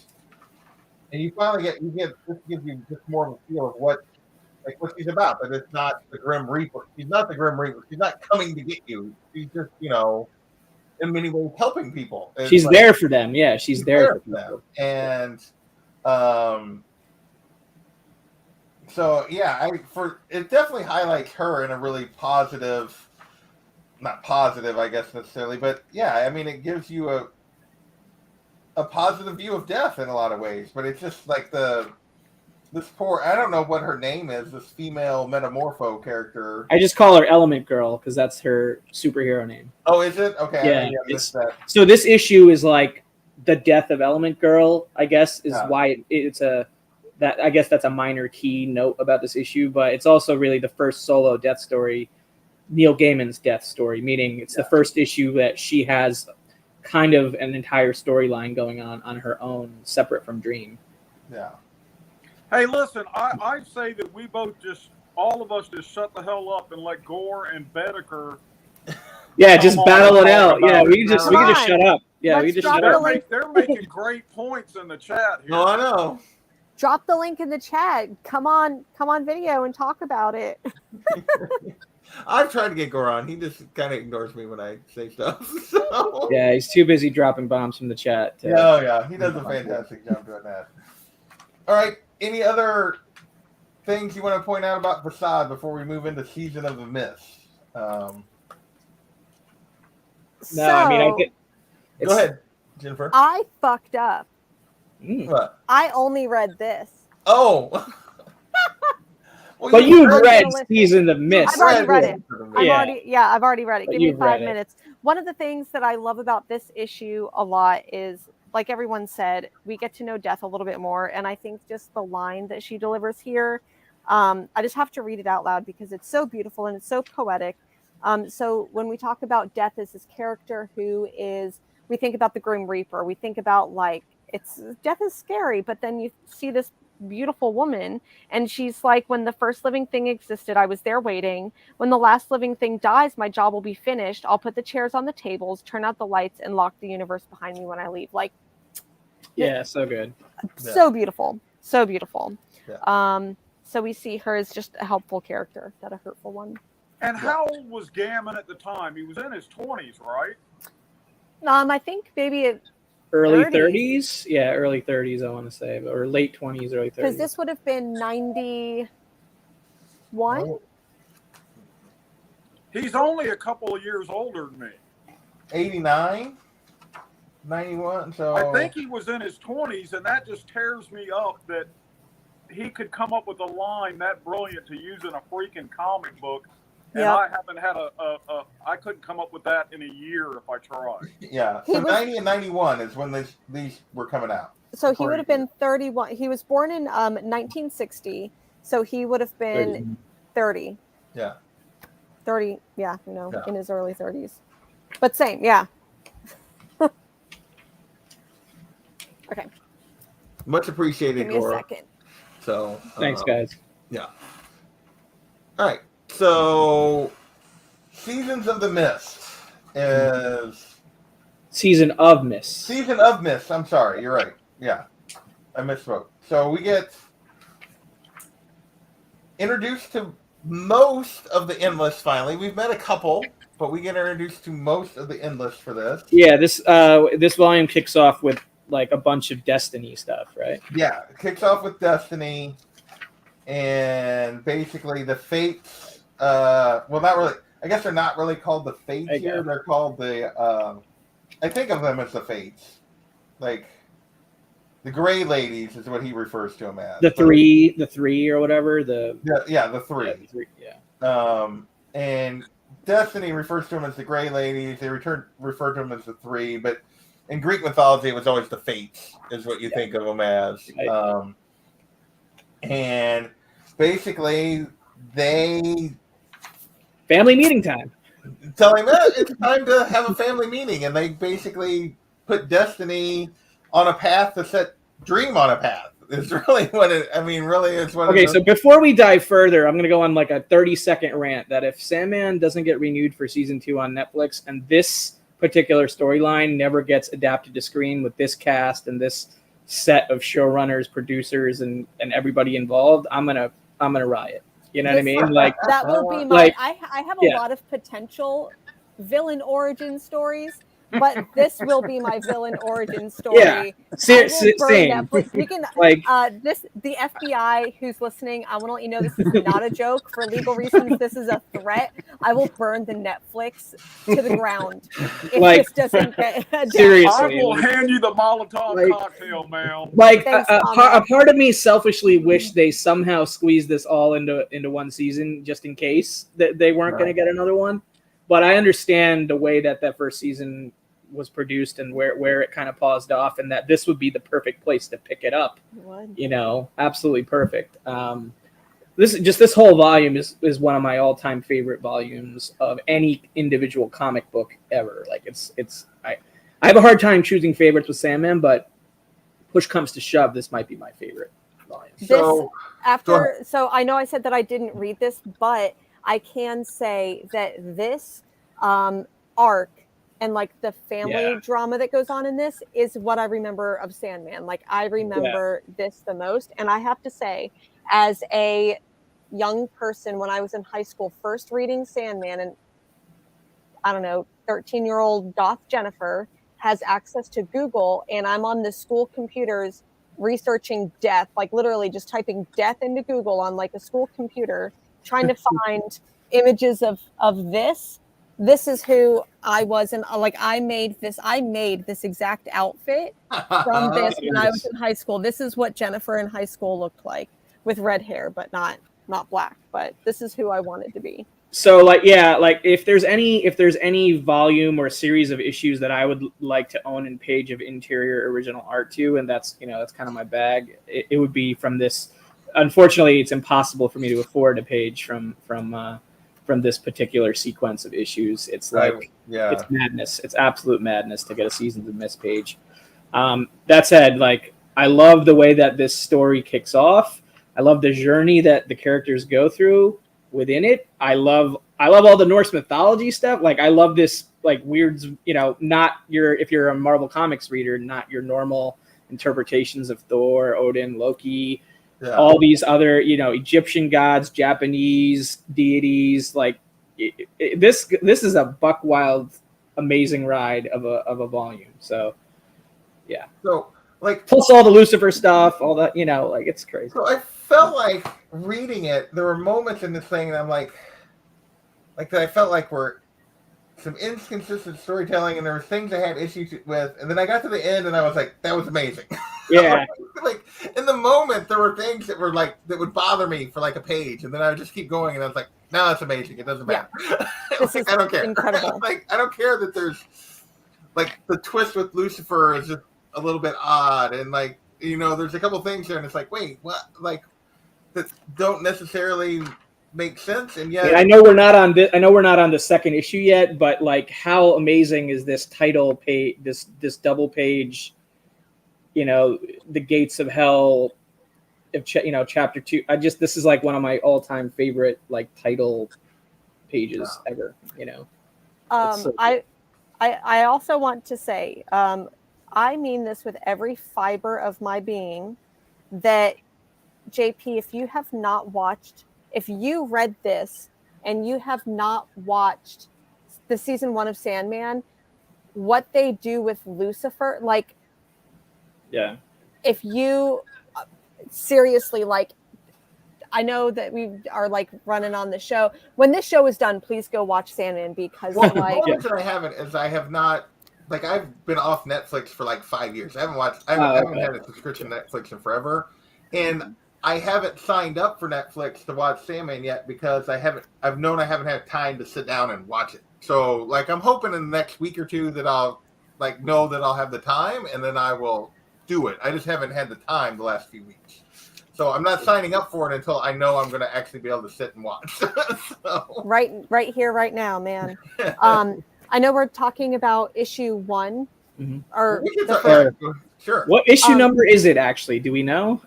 and you finally get this gives you just more of a feel of what she's about. But it's not the Grim Reaper. She's not the Grim Reaper. She's not coming to get you. She's just in many ways helping people. She's there for them. Yeah, she's there for them. And so yeah, it definitely highlights her in a really positive, not positive, I guess necessarily, but yeah, I mean, it gives you a positive view of death in a lot of ways. But it's just like this poor, I don't know what her name is, this female metamorpho character. I just call her Element Girl because that's her superhero name. Oh, is it? Okay. Yeah. I missed that. So this issue is like the death of Element Girl, I guess, is why it's I guess that's a minor key note about this issue, but it's also really the first solo death story, Neil Gaiman's death story, meaning it's the first issue that she has kind of an entire storyline going on her own, separate from Dream. Yeah. Hey, listen, I say that we both all of us just shut the hell up and let Gore and Bedecker. Yeah, just battle it out. Yeah, we can just shut up. Yeah, we just shut up. They're making great points in the chat here. Oh, I know. Drop the link in the chat. Come on video and talk about it. I've tried to get Gore on. He just kind of ignores me when I say stuff. So. Yeah, he's too busy dropping bombs from the chat. Yeah, he does a fantastic job doing that. All right. Any other things you want to point out about Facade before we move into Season of the Mist? No, I mean, go ahead, Jennifer. I fucked up. What? I only read this. Oh. Well, but you've read Season of the Mist. I've already read it. I've already read it. Give me 5 minutes. One of the things that I love about this issue a lot is, like everyone said, we get to know Death a little bit more. And I think just the line that she delivers here, I just have to read it out loud because it's so beautiful and it's so poetic. So when we talk about Death as this character who is, we think about the Grim Reaper. We think about Death is scary, but then you see this beautiful woman and she's like, when the first living thing existed, I was there waiting. When the last living thing dies, my job will be finished. I'll put the chairs on the tables, turn out the lights, and lock the universe behind me when I leave. Yeah, so good. So beautiful. So beautiful. Yeah. So we see her as just a helpful character, not a hurtful one. And how old was Gammon at the time? He was in his 20s, right? I think maybe early 30s. Yeah, early 30s, I want to say, or late 20s, early 30s. Because this would have been 91. Oh. He's only a couple of years older than me. 89, 91. So I think he was in his 20s, and that just tears me up that he could come up with a line that brilliant to use in a freaking comic book. And I haven't had I couldn't come up with that in a year if I tried. Yeah. So 90 and 91 is when these were coming out. So he would have been 31. He was born in 1960. So he would have been 30. Yeah. 30. Yeah, in his early 30s. But same, yeah. Okay. Much appreciated, Give me Gora. a second. So thanks, guys. Yeah. All right. So, Seasons of the Mist is Season of Mist. Season of Mist. I'm sorry. You're right. Yeah, I misspoke. So we get introduced to most of the Endless. Finally, we've met a couple, but we get introduced to most of the Endless for this. Yeah, this volume kicks off with like a bunch of Destiny stuff, right? Yeah, it kicks off with Destiny, and basically the Fates. Well, not really. I guess they're not really called the Fates here. They're called the. I think of them as the Fates, like the Gray Ladies is what he refers to them as. The three or whatever. The three. Yeah, the three. Yeah. And Destiny refers to them as the Gray Ladies. They refer to them as the three, but in Greek mythology, it was always the Fates, is what you think of them as. Right. And basically, they. Family meeting time. Tell him it's time to have a family meeting, and they basically put Destiny on a path to set Dream on a path. It's really what it. I mean, really, it's what. Okay, so before we dive further, I'm gonna go on like a 30-second rant that if Sandman doesn't get renewed for season 2 on Netflix, and this particular storyline never gets adapted to screen with this cast and this set of showrunners, producers, and everybody involved, I'm gonna riot. You know what I mean? Like that will be my. like, I have a lot of potential villain origin stories, but this will be my villain origin story. Yeah, same. Netflix. We can like the FBI who's listening. I want to let you know this is not a joke. For legal reasons, this is a threat. I will burn the Netflix to the ground if this doesn't get seriously. I will hand you the Molotov cocktail, ma'am. Like a part of me selfishly wished they somehow squeezed this all into one season, just in case that they weren't going to get another one. But I understand the way that first season was produced and where it kind of paused off, and that this would be the perfect place to pick it up. You know, absolutely perfect. This whole volume is one of my all-time favorite volumes of any individual comic book ever. Like I have a hard time choosing favorites with Sandman, but push comes to shove, this might be my favorite volume. So I know I said that I didn't read this, but I can say that this arc and like the family drama that goes on in this is what I remember of Sandman. Like I remember this the most. And I have to say, as a young person, when I was in high school, first reading Sandman, and I don't know, 13-year-old goth Jennifer has access to Google, and I'm on the school computers researching death, like literally just typing death into Google on like a school computer, trying to find images of this. This is who I was, and like I made this exact outfit from this when I was in high school. This is what Jennifer in high school looked like with red hair, but not black. But this is who I wanted to be. So like if there's any volume or series of issues that I would like to own in page of interior original art to, and that's kind of my bag, it would be from this. Unfortunately, it's impossible for me to afford a page from this particular sequence of issues. It's like it's madness. It's absolute madness to get a seasons of mist page. That said, like I love the way that this story kicks off. I love the journey that the characters go through within it. I love all the Norse mythology stuff. Like I love this like weird, not if you're a Marvel Comics reader, not your normal interpretations of Thor, Odin, Loki, all these other, Egyptian gods, Japanese deities. Like this is a buck wild, amazing ride of a volume. So yeah. So like plus all the Lucifer stuff, all that, like it's crazy. So I felt like reading it, there were moments in this thing and I'm like that I felt like were some inconsistent storytelling, and there were things I had issues with, and then I got to the end and I was like, that was amazing. Yeah. Like in the moment there were things that were like that would bother me for like a page, and then I would just keep going and I was like, no, it's amazing. It doesn't matter. Like, I don't care. Incredible. Like I don't care that there's like the twist with Lucifer is just a little bit odd, and like there's a couple things there and it's like, wait, what, like that don't necessarily make sense. And yet I know we're not on the second issue yet, but like how amazing is this title page, this double page, the gates of hell, chapter 2. This is like one of my all-time favorite like title pages ever. So I also want to say, I mean this with every fiber of my being, that JP, if you read this and you have not watched the season 1 of Sandman, what they do with Lucifer, like, if you seriously, like, I know that we are like running on the show. When this show is done, please go watch Sandman, because the moment that I haven't is I have not, like, I've been off Netflix for like 5 years. I haven't had a subscription to Netflix in forever, and I haven't signed up for Netflix to watch Sandman yet because I've known I haven't had time to sit down and watch it. So like I'm hoping in the next week or two that I'll like know that I'll have the time, and then I will do it. I just haven't had the time the last few weeks. So I'm not signing up for it until I know I'm going to actually be able to sit and watch. So. Right here, right now, man. I know we're talking about issue 1, or Sure. What issue number is it actually? Do we know?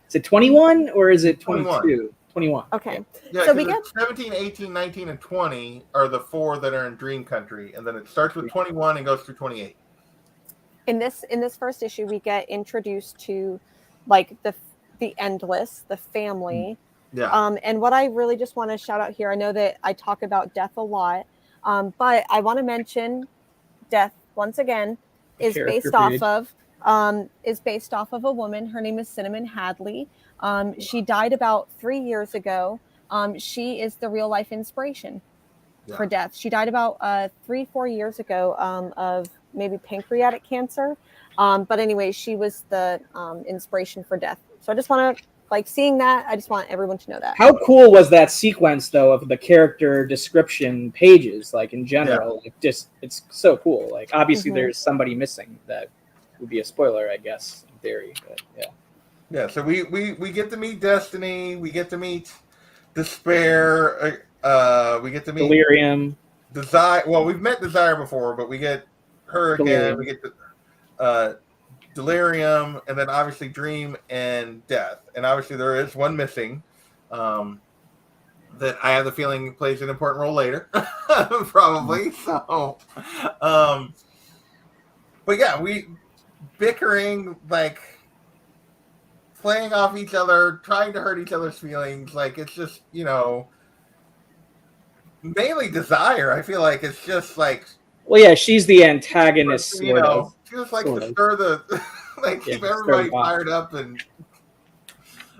Is it 21 or is it 22? 21. Okay. Yeah, so we get 17, 18, 19, and 20 are the 4 that are in Dream Country, and then it starts with 21 and goes through 28. In this first issue, we get introduced to like the Endless, the family. Yeah. And what I really just want to shout out here, I know that I talk about Death a lot, but I want to mention Death once again is based off of a woman. Her name is Cinnamon Hadley. She died about 3 years ago. She is the real life inspiration for Death. She died about 3-4 years ago of maybe pancreatic cancer. But anyway, she was the inspiration for Death. So I just want to, like, seeing that, I just want everyone to know that. How cool was that sequence, though, of the character description pages, like, in general? Yeah. Like, just, it's so cool. Like, obviously, there's somebody missing. That would be a spoiler, I guess, in theory. But, yeah. Yeah, so we get to meet Destiny. We get to meet Despair. We get to meet Delirium. Desire. Well, we've met Desire before, but we get her again. Delirium. We get the Delirium, and then obviously Dream and Death. And obviously there is one missing that I have the feeling plays an important role later, probably. So, but yeah, we bickering, like playing off each other, trying to hurt each other's feelings. Like, it's just, you know, mainly Desire. I feel like it's just like, well, yeah, she's the antagonist, you know, she just likes to stir the, like, keep everybody fired up and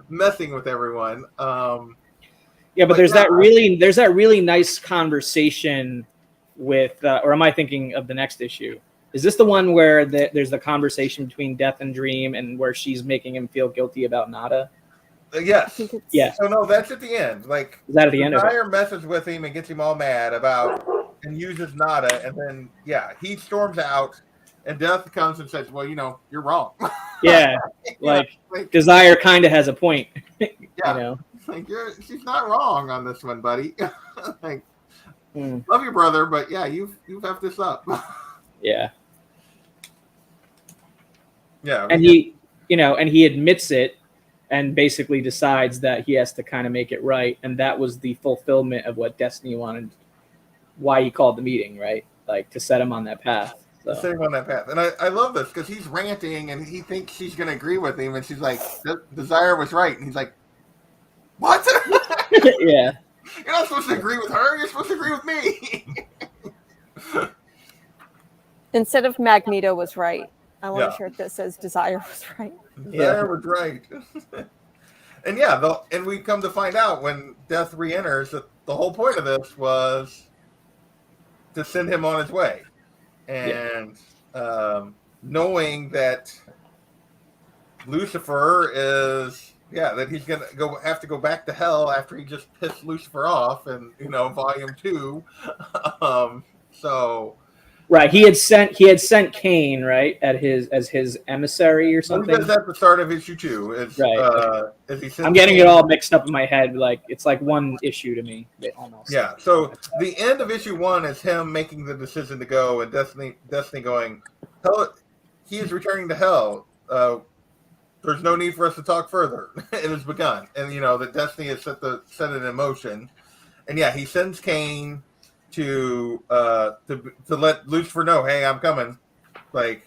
messing with everyone. Yeah, but there's that really nice conversation with, or am I thinking of the next issue? Is this the one where there's the conversation between Death and Dream, and where she's making him feel guilty about Nada? Yes. Yeah. So no, that's at the end. Like, is that at the end? Desire messes with him and gets him all mad about and uses Nada, and then he storms out, and Death comes and says, "Well, you know, you're wrong." Yeah, like Desire kind of has a point. Yeah, you know, like she's not wrong on this one, buddy. Like, love your brother, but yeah, you've effed this up. Yeah. Yeah, and he admits it, and basically decides that he has to kind of make it right, and that was the fulfillment of what Destiny wanted. Why he called the meeting, right? Like, to set him on that path. So. Set him on that path, and I love this because he's ranting and he thinks she's going to agree with him, and she's like, "Desire was right," and he's like, "What?" Yeah. You're not supposed to agree with her. You're supposed to agree with me. Instead of Magneto was right. I want a shirt that says Desire was right. Desire was right. And and we come to find out when Death re-enters that the whole point of this was to send him on his way. And knowing that Lucifer is, that he's going to have to go back to hell after he just pissed Lucifer off in, volume 2. So... Right, he had sent Cain, right, as his emissary or something. He does at the start of issue 2. It's, right. Okay. I'm getting it all mixed up in my head. Like, it's like one issue to me, almost. Yeah. So the end of issue 1 is him making the decision to go, and Destiny going, hell, he is returning to hell. There's no need for us to talk further. It has begun, and that Destiny has set it in motion, and he sends Cain to let Lucifer know, hey, I'm coming. Like,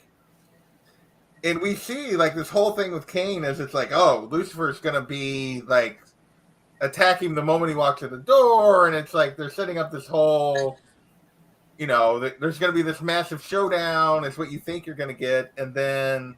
and we see like this whole thing with Cain is it's like, oh, Lucifer's gonna be like attacking the moment he walks in the door, and it's like they're setting up this whole, there's gonna be this massive showdown. It's what you think you're gonna get, and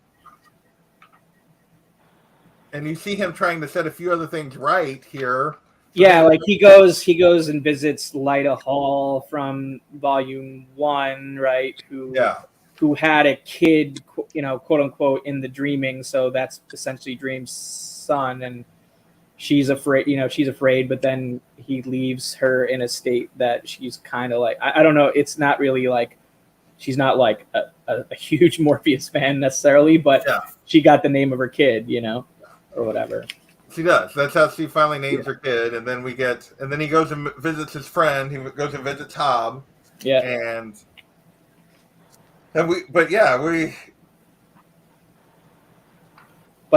you see him trying to set a few other things right here. Yeah, like he goes and visits Lyta Hall from volume 1, right? Who had a kid, quote unquote, in the dreaming. So that's essentially Dream's son, and she's afraid. But then he leaves her in a state that she's kind of like, I don't know. It's not really like, she's not like a huge Morpheus fan necessarily, but she got the name of her kid, or whatever. She does. That's how she finally names her kid, and then he goes and visits his friend. He goes and visits Hob. Yeah. And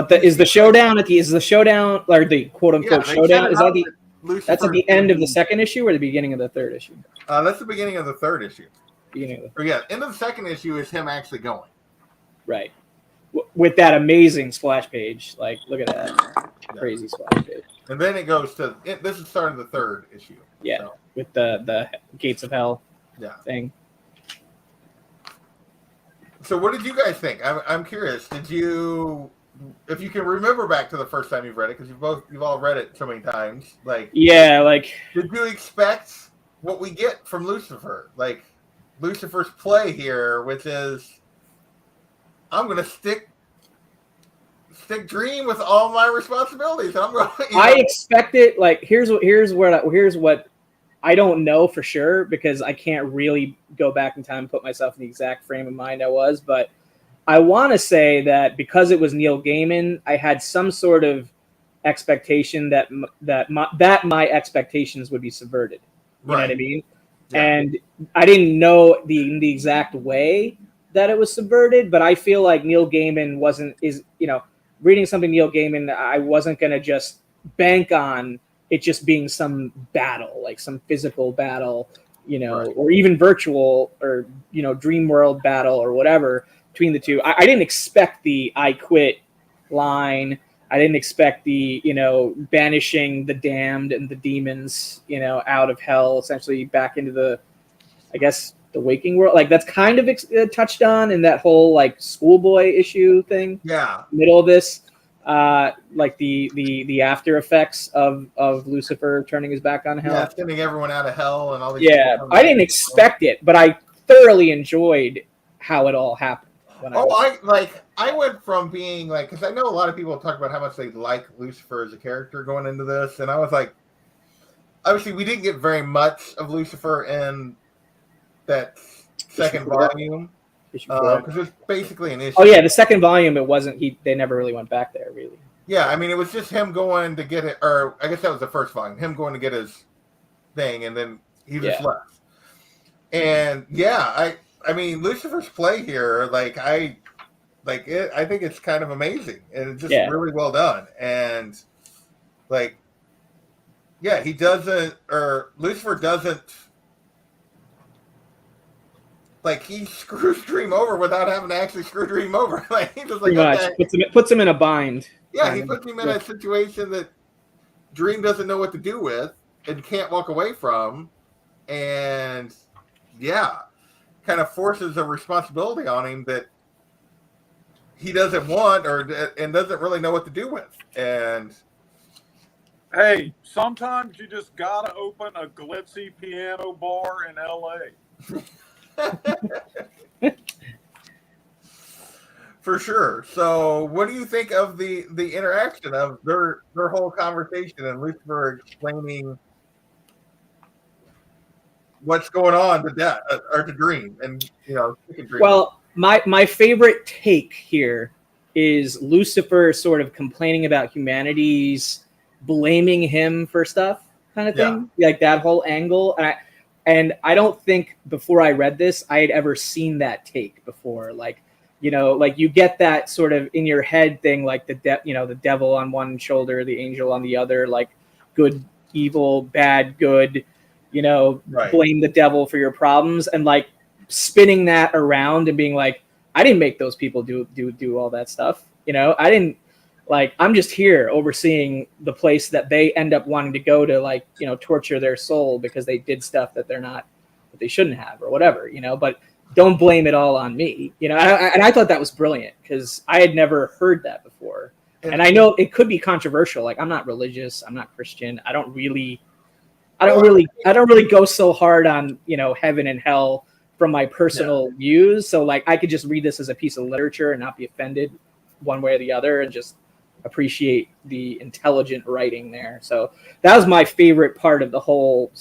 But is the showdown or the quote unquote showdown? Is that that's at the end of the second issue or the beginning of the third issue? That's the beginning of the third issue. Beginning of end of the second issue is him actually going. Right. With that amazing splash page. Like, look at that. Crazy splash page. And then it goes to, this is the start of the third issue. Yeah, so. With the Gates of Hell thing. So what did you guys think? I'm curious. Did you, if you can remember back to the first time you've read it, because you've all read it so many times, like... Yeah, like... Did you expect what we get from Lucifer? Like, Lucifer's play here, which is, I'm going to stick Dream with all my responsibilities. I'm going. I expect it. Like, here's what I don't know for sure because I can't really go back in time and put myself in the exact frame of mind I was. But I want to say that because it was Neil Gaiman, I had some sort of expectation that my expectations would be subverted. You know what I mean? Yeah. And I didn't know the exact way that it was subverted, but I feel like Neil Gaiman reading something Neil Gaiman, I wasn't going to just bank on it just being some battle, like some physical battle, or even virtual or, dream world battle or whatever between the two. I didn't expect the I quit line. I didn't expect the, banishing the damned and the demons, out of hell, essentially back into the, I guess, the waking world. Like that's kind of touched on in that whole like schoolboy issue thing. Yeah. Middle of this, like the after effects of Lucifer turning his back on hell. Yeah, sending everyone out of hell and all these. Yeah, I didn't expect it, but I thoroughly enjoyed how it all happened. I went from being like, because I know a lot of people talk about how much they like Lucifer as a character going into this, and I was like, obviously we didn't get very much of Lucifer in that second volume because it's basically an issue. Oh yeah, the second volume it wasn't. They never really went back there really. Yeah, I mean it was just him going to get it, or I guess that was the first volume. Him going to get his thing, and then he just left. And I mean Lucifer's play here, I think it's kind of amazing, and it's just really well done. And he doesn't, or Lucifer doesn't. Like he screws Dream over without having to actually screw Dream over. Like he just puts him in a bind. Yeah, he puts him in a situation that Dream doesn't know what to do with and can't walk away from, and kind of forces a responsibility on him that he doesn't want and doesn't really know what to do with. And hey, sometimes you just gotta open a glitzy piano bar in LA. For sure. So what do you think of the interaction of their whole conversation and Lucifer explaining what's going on to Dream and Dream? Well, my favorite take here is Lucifer sort of complaining about humanity's blaming him for stuff kind of thing. Like that whole angle. And I don't think before I read this, I had ever seen that take before. Like you get that sort of in your head thing, like the devil on one shoulder, the angel on the other, like good, evil, bad, good, blame the devil for your problems, and like spinning that around and being like, I didn't make those people do all that stuff. I didn't. Like, I'm just here overseeing the place that they end up wanting to go to, torture their soul because they did stuff that they shouldn't have or whatever, but don't blame it all on me, and I thought that was brilliant because I had never heard that before. And I know it could be controversial. Like, I'm not religious. I'm not Christian. I don't really go so hard on, heaven and hell from my personal views. So like, I could just read this as a piece of literature and not be offended one way or the other and just appreciate the intelligent writing there. So that was my favorite part of the whole.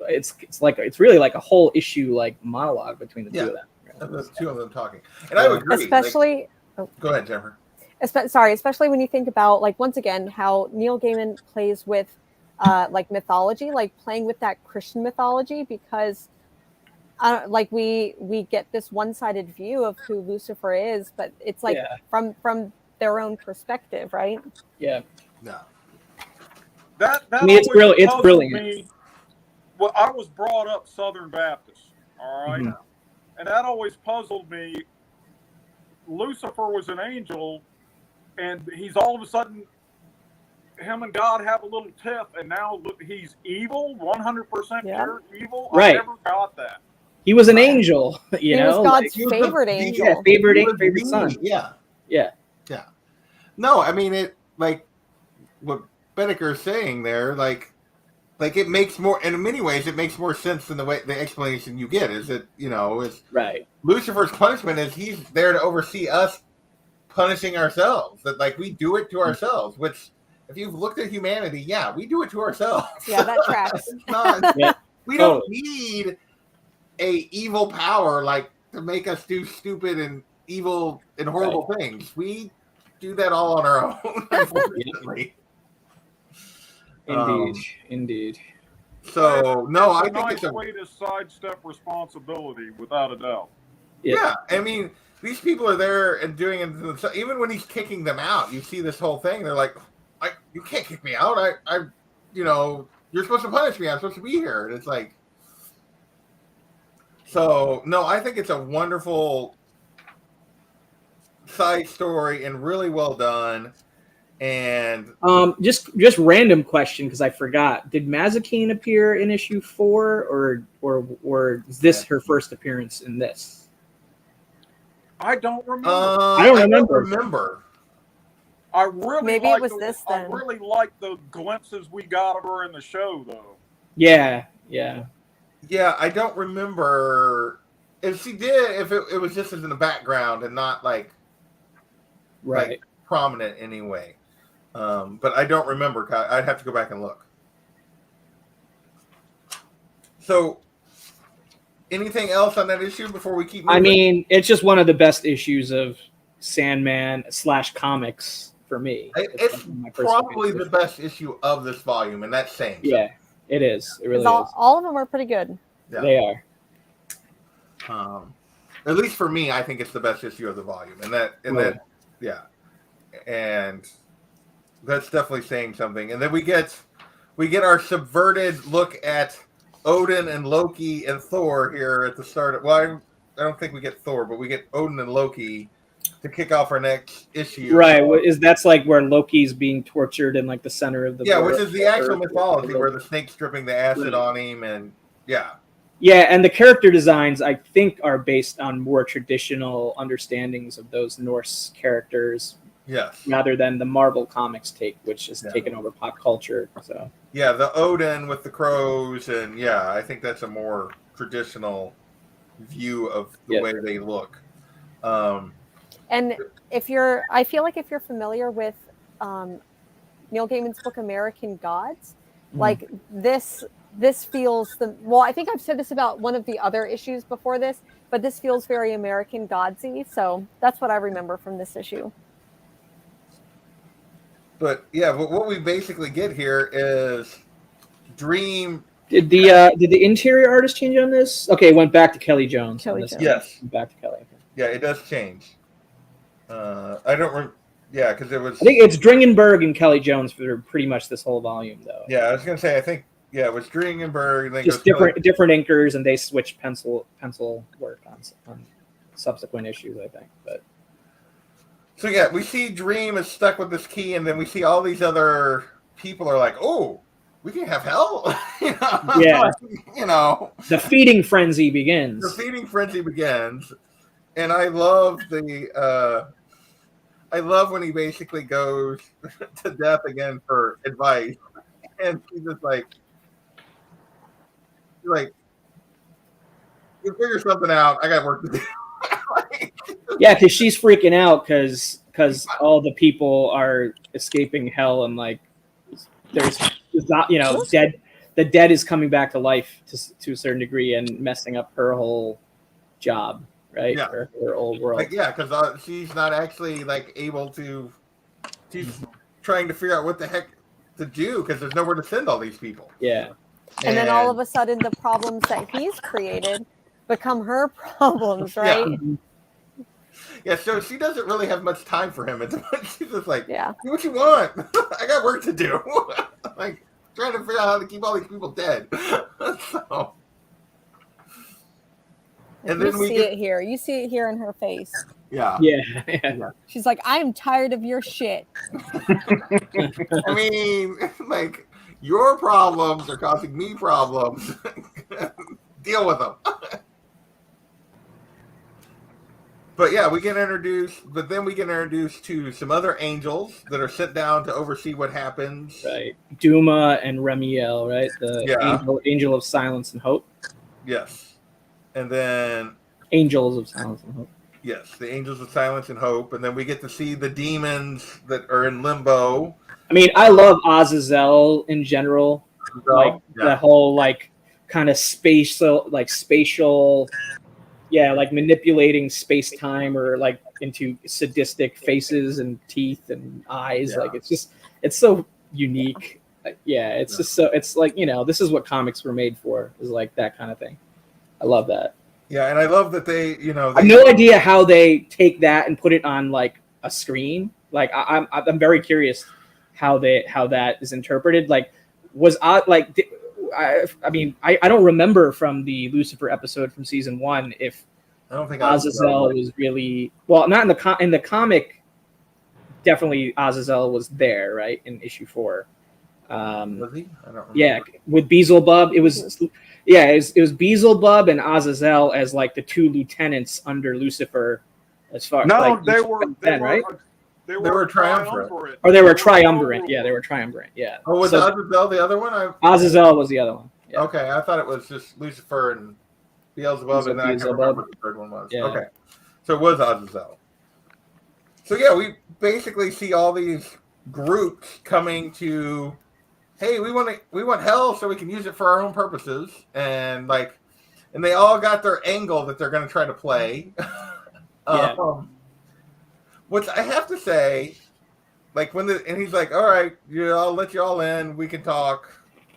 It's really like a whole issue, like monologue between the two of them. The two of them talking, and I would agree. Especially, go ahead, Jennifer. Especially when you think about once again how Neil Gaiman plays with mythology, like playing with that Christian mythology, because we get this one-sided view of who Lucifer is, but it's from their own perspective, right? Yeah. No. That I mean, it's always it's puzzled brilliant. me. Well, I was brought up Southern Baptist, all right? Mhm. And that always puzzled me. Lucifer was an angel, and he's all of a sudden, him and God have a little tiff, and now look, he's evil, 100% pure evil. Right. I never got that. He was an angel, He was God's favorite angel. Yeah, favorite the son. Yeah. Yeah. Yeah. No, I mean, it, like, what Bedeker's saying there, like it makes more, in many ways, it makes more sense than the explanation you get. Is that, is Right. Lucifer's punishment is he's there to oversee us punishing ourselves. That, like, we do it to ourselves, which, if you've looked at humanity, yeah, we do it to ourselves. Yeah, that tracks. It's not, Yeah. we don't need a evil power, like, to make us do stupid and evil and horrible things. We do that all on our own, unfortunately. Indeed. So no, I think nice it's a way to sidestep responsibility, without a doubt. Yeah, I mean, these people are there and doing it. Even when he's kicking them out, you see this whole thing. They're like, "You can't kick me out. You're supposed to punish me. I'm supposed to be here." And it's like, so no, I think it's a wonderful side story and really well done. And just random question, because I forgot. Did Mazikeen appear in issue 4, or is this her first appearance in this? I don't remember. I don't remember. I really Maybe it was this then. I really like the glimpses we got of her in the show, though. Yeah. I don't remember if she did. If it was just in the background and not like prominent anyway. But I don't remember. I'd have to go back and look. So, anything else on that issue before we keep moving? I mean, it's just one of the best issues of Sandman / comics for me. It's probably the best issue of this volume, and that's saying something. Yeah, it is. It really is. All of them are pretty good. Yeah. They are. At least for me, I think it's the best issue of the volume, and that's definitely saying something. And then we get our subverted look at Odin and Loki and Thor here at the start. I don't think we get Thor, but we get Odin and Loki to kick off our next issue. Right. That's like where Loki's being tortured in like the center of the which is the actual mythology where the snake's dripping the acid on him, and Yeah, and the character designs, I think, are based on more traditional understandings of those Norse characters. Yes. Rather than the Marvel Comics take, which has taken over pop culture. So. Yeah, the Odin with the crows, and I think that's a more traditional view of the way they look. And I feel like if you're familiar with Neil Gaiman's book American Gods, like this feels I think I've said this about one of the other issues before this, but this feels very American Godsy. So that's what I remember from this issue. But what we basically get here is Dream. Did the interior artist change on this? Okay, it went back to Kelly Jones. Yes, back to Kelly. Yeah, it does change. I don't. Because it was. I think it's Dringenberg and Kelly Jones for pretty much this whole volume, though. Yeah, I was gonna say. I think it was Dringenberg. Then just different inkers, and they switched pencil work on subsequent issues, I think, but. So we see Dream is stuck with this key, and then we see all these other people are like, "Oh, we can have hell." The feeding frenzy begins. And I love when he basically goes to death again for advice, and he's just like, you figure something out. I got work to do. Yeah, because she's freaking out because all the people are escaping hell, and like there's not dead. The dead is coming back to life to a certain degree and messing up her whole job, right? Yeah, her old world. Because she's not actually able to. She's trying to figure out what the heck to do because there's nowhere to send all these people. Yeah, and then all of a sudden the problems that he's created become her problems, right? Yeah. Yeah, so she doesn't really have much time for him. She's just like, Yeah. do what you want. I got work to do. Like, trying to figure out how to keep all these people dead. So, and You then we see get it here. You see it here in her face. yeah. She's like, I am tired of your shit. I mean, like, your problems are causing me problems. Deal with them. But yeah, we get introduced, but then we get introduced to some other angels that are sent down to oversee what happens. Right. Duma and Remiel, right? The angel of silence and hope. Yes. And then Angels of silence and hope. yes, the angels of silence and hope. And then we get to see the demons that are in limbo. I mean, I love Azazel in general. Like the whole like kind of spatial, like manipulating space time or like into sadistic faces and teeth and eyes. Yeah. Like it's so unique. It's just so it's like, this is what comics were made for, is like that kind of thing. I love that. Yeah, and I love that they I have no idea how they take that and put it on like a screen. Like I'm very curious how that is interpreted. Like I don't remember from the Lucifer episode from season 1 if I don't think Azazel was really not in the comic. Definitely Azazel was there, right, in issue 4. Was he? I don't remember. Yeah, with Beelzebub, it was Beelzebub and Azazel as like the 2 lieutenants under Lucifer. As far they were triumvirate. Or they were triumvirate. Yeah, they were triumvirate. Yeah. Oh, was Azazel the other one? Azazel was the other one. Yeah. Okay, I thought it was just Lucifer and Beelzebub, and then I can't remember what the third one was. Yeah. Okay, so it was Azazel. So yeah, we basically see all these groups coming to, hey, we want hell so we can use it for our own purposes, and they all got their angle that they're going to try to play. Which I have to say, like and he's like, all right, I'll let you all in. We can talk.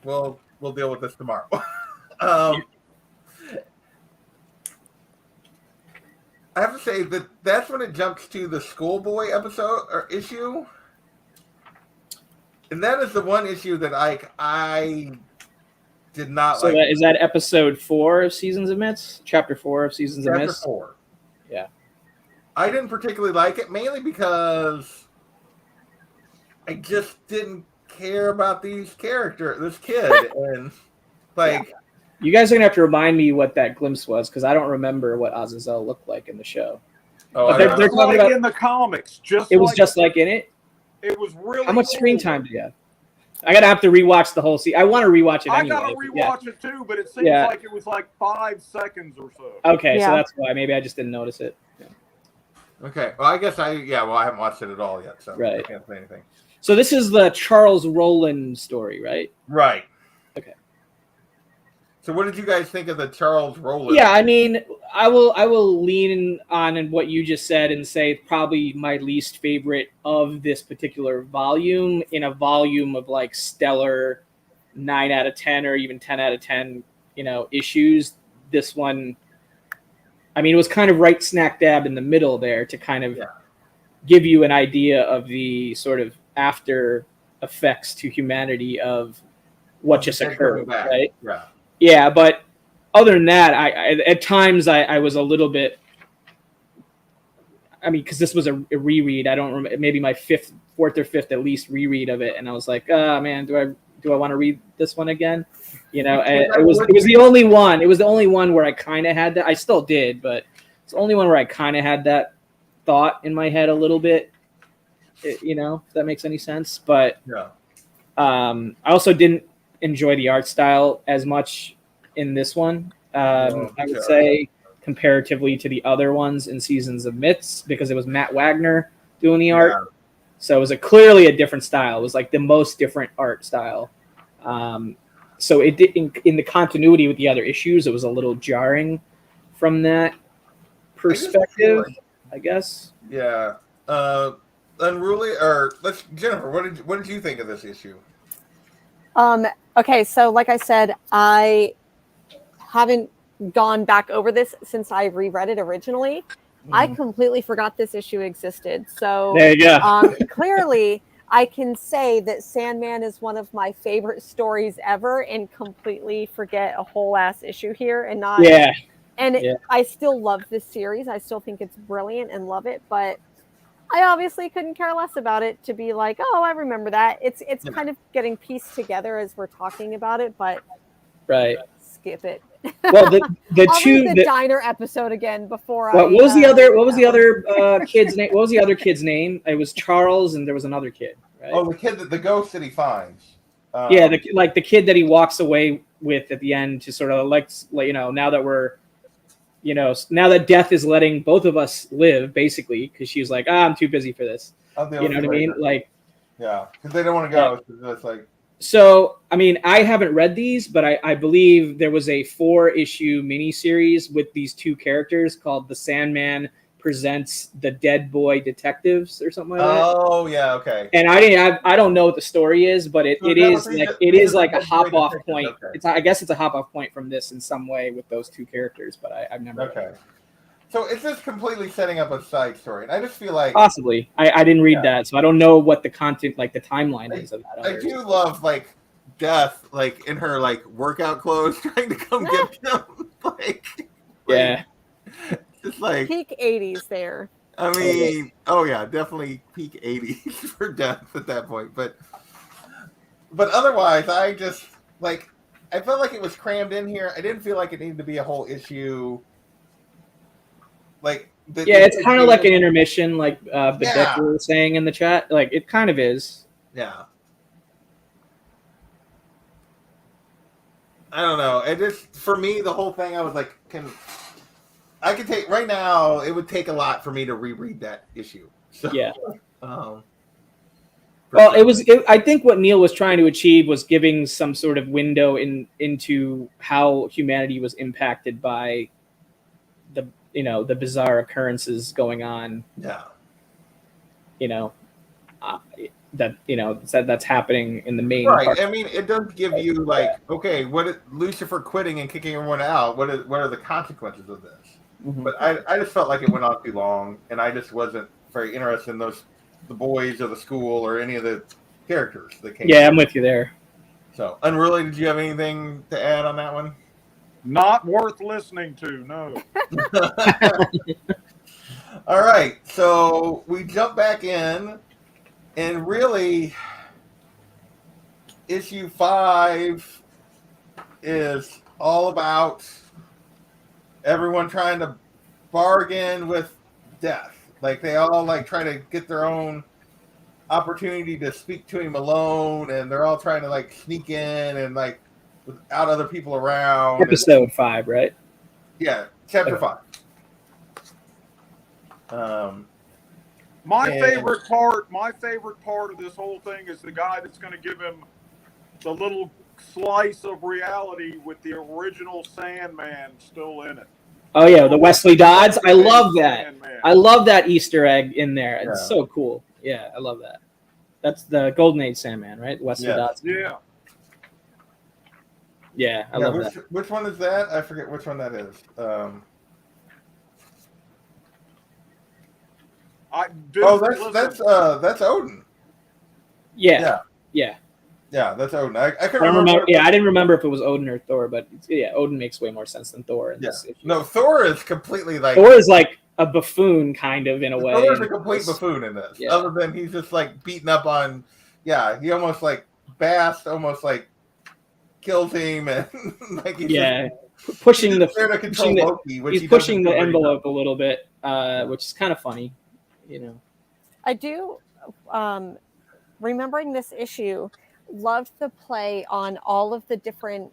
We'll deal with this tomorrow. I have to say that's when it jumps to the schoolboy episode or issue, and that is the one issue that I did not like. So is that episode 4 of Seasons of Myths? Chapter 4 of Seasons of Myths? Chapter 4. Yeah. I didn't particularly like it, mainly because I just didn't care about this kid, and you guys are gonna have to remind me what that glimpse was, because I don't remember what Azazel looked like in the show. Oh, they're talking about in the comics. It was just like in it. It was really. How much screen time do you have? I gotta have to rewatch the whole season. I want to rewatch it anyway. I gotta rewatch it too, but it seems like it was like 5 seconds or so. Okay, so that's why maybe I just didn't notice it. Yeah. Okay, well, I guess I haven't watched it at all yet, so I can't say anything. So this is the Charles Rowland story, right? Right. Okay. So what did you guys think of the Charles Rowland? Yeah, I mean, I will lean on what you just said and say probably my least favorite of this particular volume, in a volume of like stellar 9 out of 10 or even 10 out of 10, issues. This one, I mean, it was kind of right smack dab in the middle there to kind of give you an idea of the sort of after effects to humanity of what just occurred, right? Yeah. Yeah, but other than that, I at times I was a little bit. I mean, because this was a reread. I don't remember, maybe my fourth or fifth at least reread of it, and I was like, oh man, do I want to read this one again? It was the only one. It was the only one where I kind of had that. I still did, but it's the only one where I kind of had that thought in my head a little bit. If that makes any sense. But I also didn't enjoy the art style as much in this one. I would say comparatively to the other ones in Seasons of Myths, because it was Matt Wagner doing the art. So it was clearly a different style. It was like the most different art style. So it did in the continuity with the other issues, it was a little jarring from that perspective, I guess. Yeah. Unruly, or Jennifer, what did you think of this issue? Okay, so like I said, I haven't gone back over this since I reread it originally. I completely forgot this issue existed. So there you go. Clearly, I can say that Sandman is one of my favorite stories ever, and completely forget a whole ass issue here, and not. Yeah. And Yeah. I still love this series. I still think it's brilliant and love it, but I obviously couldn't care less about it to be like, oh, I remember that. It's kind of getting pieced together as we're talking about it, but right. Skip it. Well, the I'll two read the diner episode again before what was the other kid's name? What was the other kid? kid's name? It was Charles, and there was another kid, right? Oh, the kid that the ghost that he finds. Yeah, the kid that he walks away with at the end to sort of like now that we're now that death is letting both of us live, basically, because she was like, I'm too busy for this. You know what I mean? Like, yeah, because they don't want to go. So it's like. So, I mean, I haven't read these, but I believe there was a 4-issue miniseries with these two characters called The Sandman Presents the Dead Boy Detectives or something like that. Oh, yeah, okay. And I don't know what the story is, but it is like a hop off point. Okay. I guess it's a hop off point from this in some way with those two characters, but I've never. Okay. So it's just completely setting up a side story, and I just feel like possibly I didn't read that, so I don't know what the content, like the timeline is of that. I do love like Death, like in her like workout clothes, trying to come get them. Yeah, it's like peak 80s there. I mean, oh yeah, definitely peak 80s for Death at that point, but otherwise, I just like I felt like it was crammed in here. I didn't feel like it needed to be a whole issue. Like it's kind of like an intermission, like Bedecker was saying in the chat. Like it kind of is. Yeah. I don't know. It just for me the whole thing. I was like, I could take right now. It would take a lot for me to reread that issue. So, yeah. Well, I think what Neil was trying to achieve was giving some sort of window into how humanity was impacted by the bizarre occurrences going on. Yeah. That's happening in the main. Right. Part. I mean, it does give you like, okay, what is Lucifer quitting and kicking everyone out? What are the consequences of this? Mm-hmm. But I just felt like it went on too long, and I just wasn't very interested in the boys or the school or any of the characters that came. Yeah, I'm with you there. So, Unruly, did you have anything to add on that one? Not worth listening to, no. All right, so we jump back in, and really, issue 5 is all about everyone trying to bargain with death. Like they all like try to get their own opportunity to speak to him alone, and they're all trying to like sneak in and like without other people around. Episode 5, right? Yeah, chapter 5. My favorite part of this whole thing is the guy that's going to give him the little slice of reality with the original Sandman still in it. Oh yeah, the Wesley Dodds. I love that. Sandman. I love that Easter egg in there. It's so cool. Yeah, I love that. That's the Golden Age Sandman, right? Wesley Dodds. Yeah. Yeah, I love that. Which one is that? I forget which one that is. That's Odin. Yeah, that's Odin. I couldn't remember. Yeah, I didn't remember if it was Odin or Thor, but Odin makes way more sense than Thor. No, Thor is completely like Thor is like a buffoon, kind of in a way. Thor is a complete buffoon in this. Yeah. Other than he's just like beating up on. Yeah, he almost like Bast almost like kills him, and like he's pushing the envelope a little bit, which is kind of funny, I do, remembering this issue, loved the play on all of the different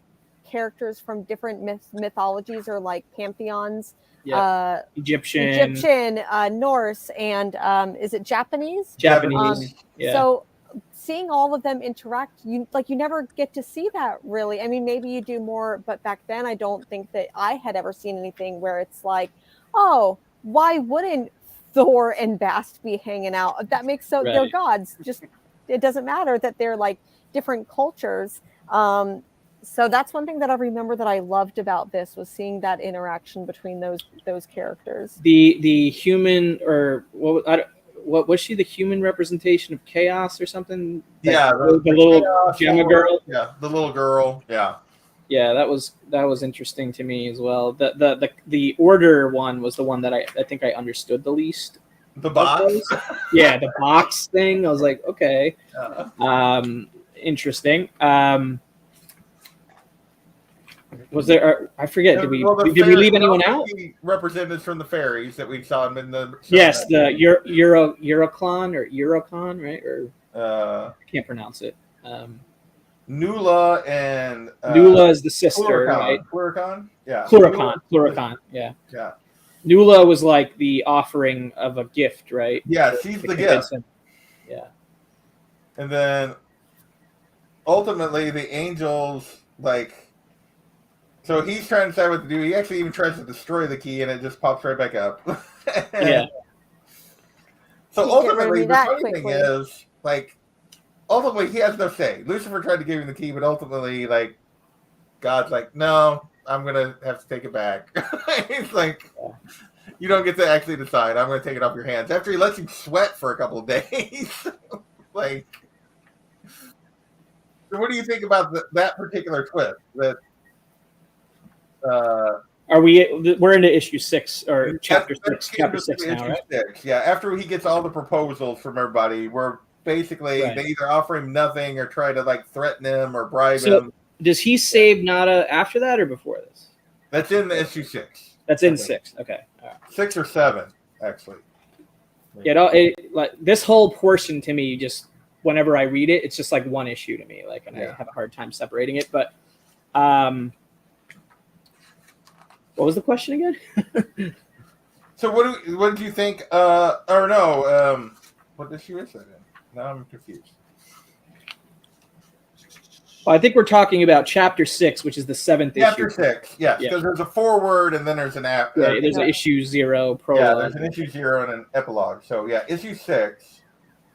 characters from different mythologies or like pantheons. Egyptian, Norse, and is it Japanese? Japanese. So seeing all of them interact, you never get to see that really. I mean, maybe you do more, but back then I don't think that I had ever seen anything where it's like, oh, why wouldn't Thor and Bast be hanging out? That makes they're gods. Just it doesn't matter that they're like different cultures. So that's one thing that I remember that I loved about this was seeing that interaction between those characters. The human, or what was she? The human representation of chaos or something? Yeah, the little Gemma girl. Yeah, the little girl. Yeah. Yeah, that was interesting to me as well. The order one was the one that I think I understood the least. The box. Yeah, the box thing. I was like, okay, interesting. Was there? I forget. Did we leave anyone out? Representatives from the fairies that we saw in the. Yes, the Eurocon or Eurocon, right? Or I can't pronounce it. Nula and Nula is the sister, Cluricon, right? Cluricon, yeah. Cluricon, yeah. Yeah. Nula was like the offering of a gift, right? Yeah, she's the gift. Yeah. And then ultimately the angels, like, so he's trying to decide what to do. He actually even tries to destroy the key and it just pops right back up. Yeah. So ultimately, the funny thing is, like, ultimately he has no say. Lucifer tried to give him the key, but ultimately, like, God's like, no, I'm going to have to take it back. He's like, you don't get to actually decide. I'm going to take it off your hands. After he lets him sweat for a couple of days. Like, so what do you think about that particular twist? That we're into issue 6 or chapter 6 now, right? 6. Yeah, after he gets all the proposals from everybody, we're basically they either offer him nothing or try to like threaten him or bribe him. Does he save Nada after that or before this? That's in the issue 6. That's in 6. Okay. All right. 6 or 7, actually. Yeah, like this whole portion to me, just whenever I read it, it's just like one issue to me. Like, and I have a hard time separating it. But, what was the question again? So what did you think? What issue is that in? Now I'm confused. Well, I think we're talking about chapter 6, which is the 7th issue. Chapter 6, yes, because there's a foreword and then there's an there's an issue 0 prologue. Yeah, there's an issue 0 and an epilogue. So yeah, issue 6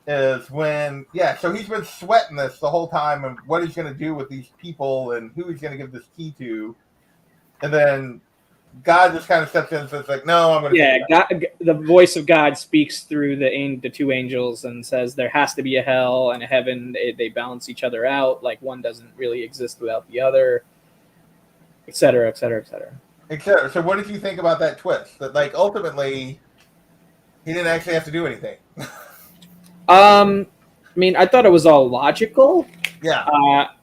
is when so he's been sweating this the whole time and what he's going to do with these people and who he's going to give this key to, and then God just kind of steps in and says, like, no, I'm going to. Yeah, God, the voice of God speaks through the 2 angels and says there has to be a hell and a heaven. They balance each other out. Like, one doesn't really exist without the other, et cetera, et cetera, et cetera. Et cetera. So what did you think about that twist? That, like, ultimately, he didn't actually have to do anything. I mean, I thought it was all logical. Yeah.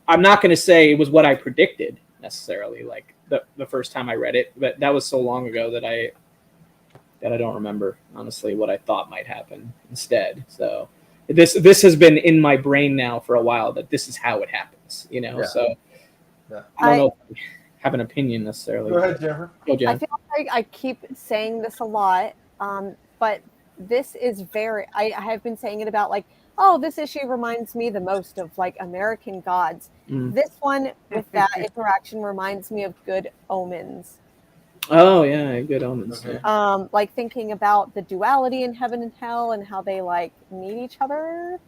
I'm not going to say it was what I predicted necessarily, like, the first time I read it, but that was so long ago that I don't remember honestly what I thought might happen instead. So this has been in my brain now for a while that this is how it happens, you know. So I don't know if I have an opinion necessarily. Go ahead, Jennifer. Go, Jen. I feel like I keep saying this a lot, but this is I have been saying it about like, oh, this issue reminds me the most of like American Gods. This one with that interaction reminds me of Good Omens. Oh yeah, Good Omens. Okay. Like thinking about the duality in heaven and hell and how they like meet each other,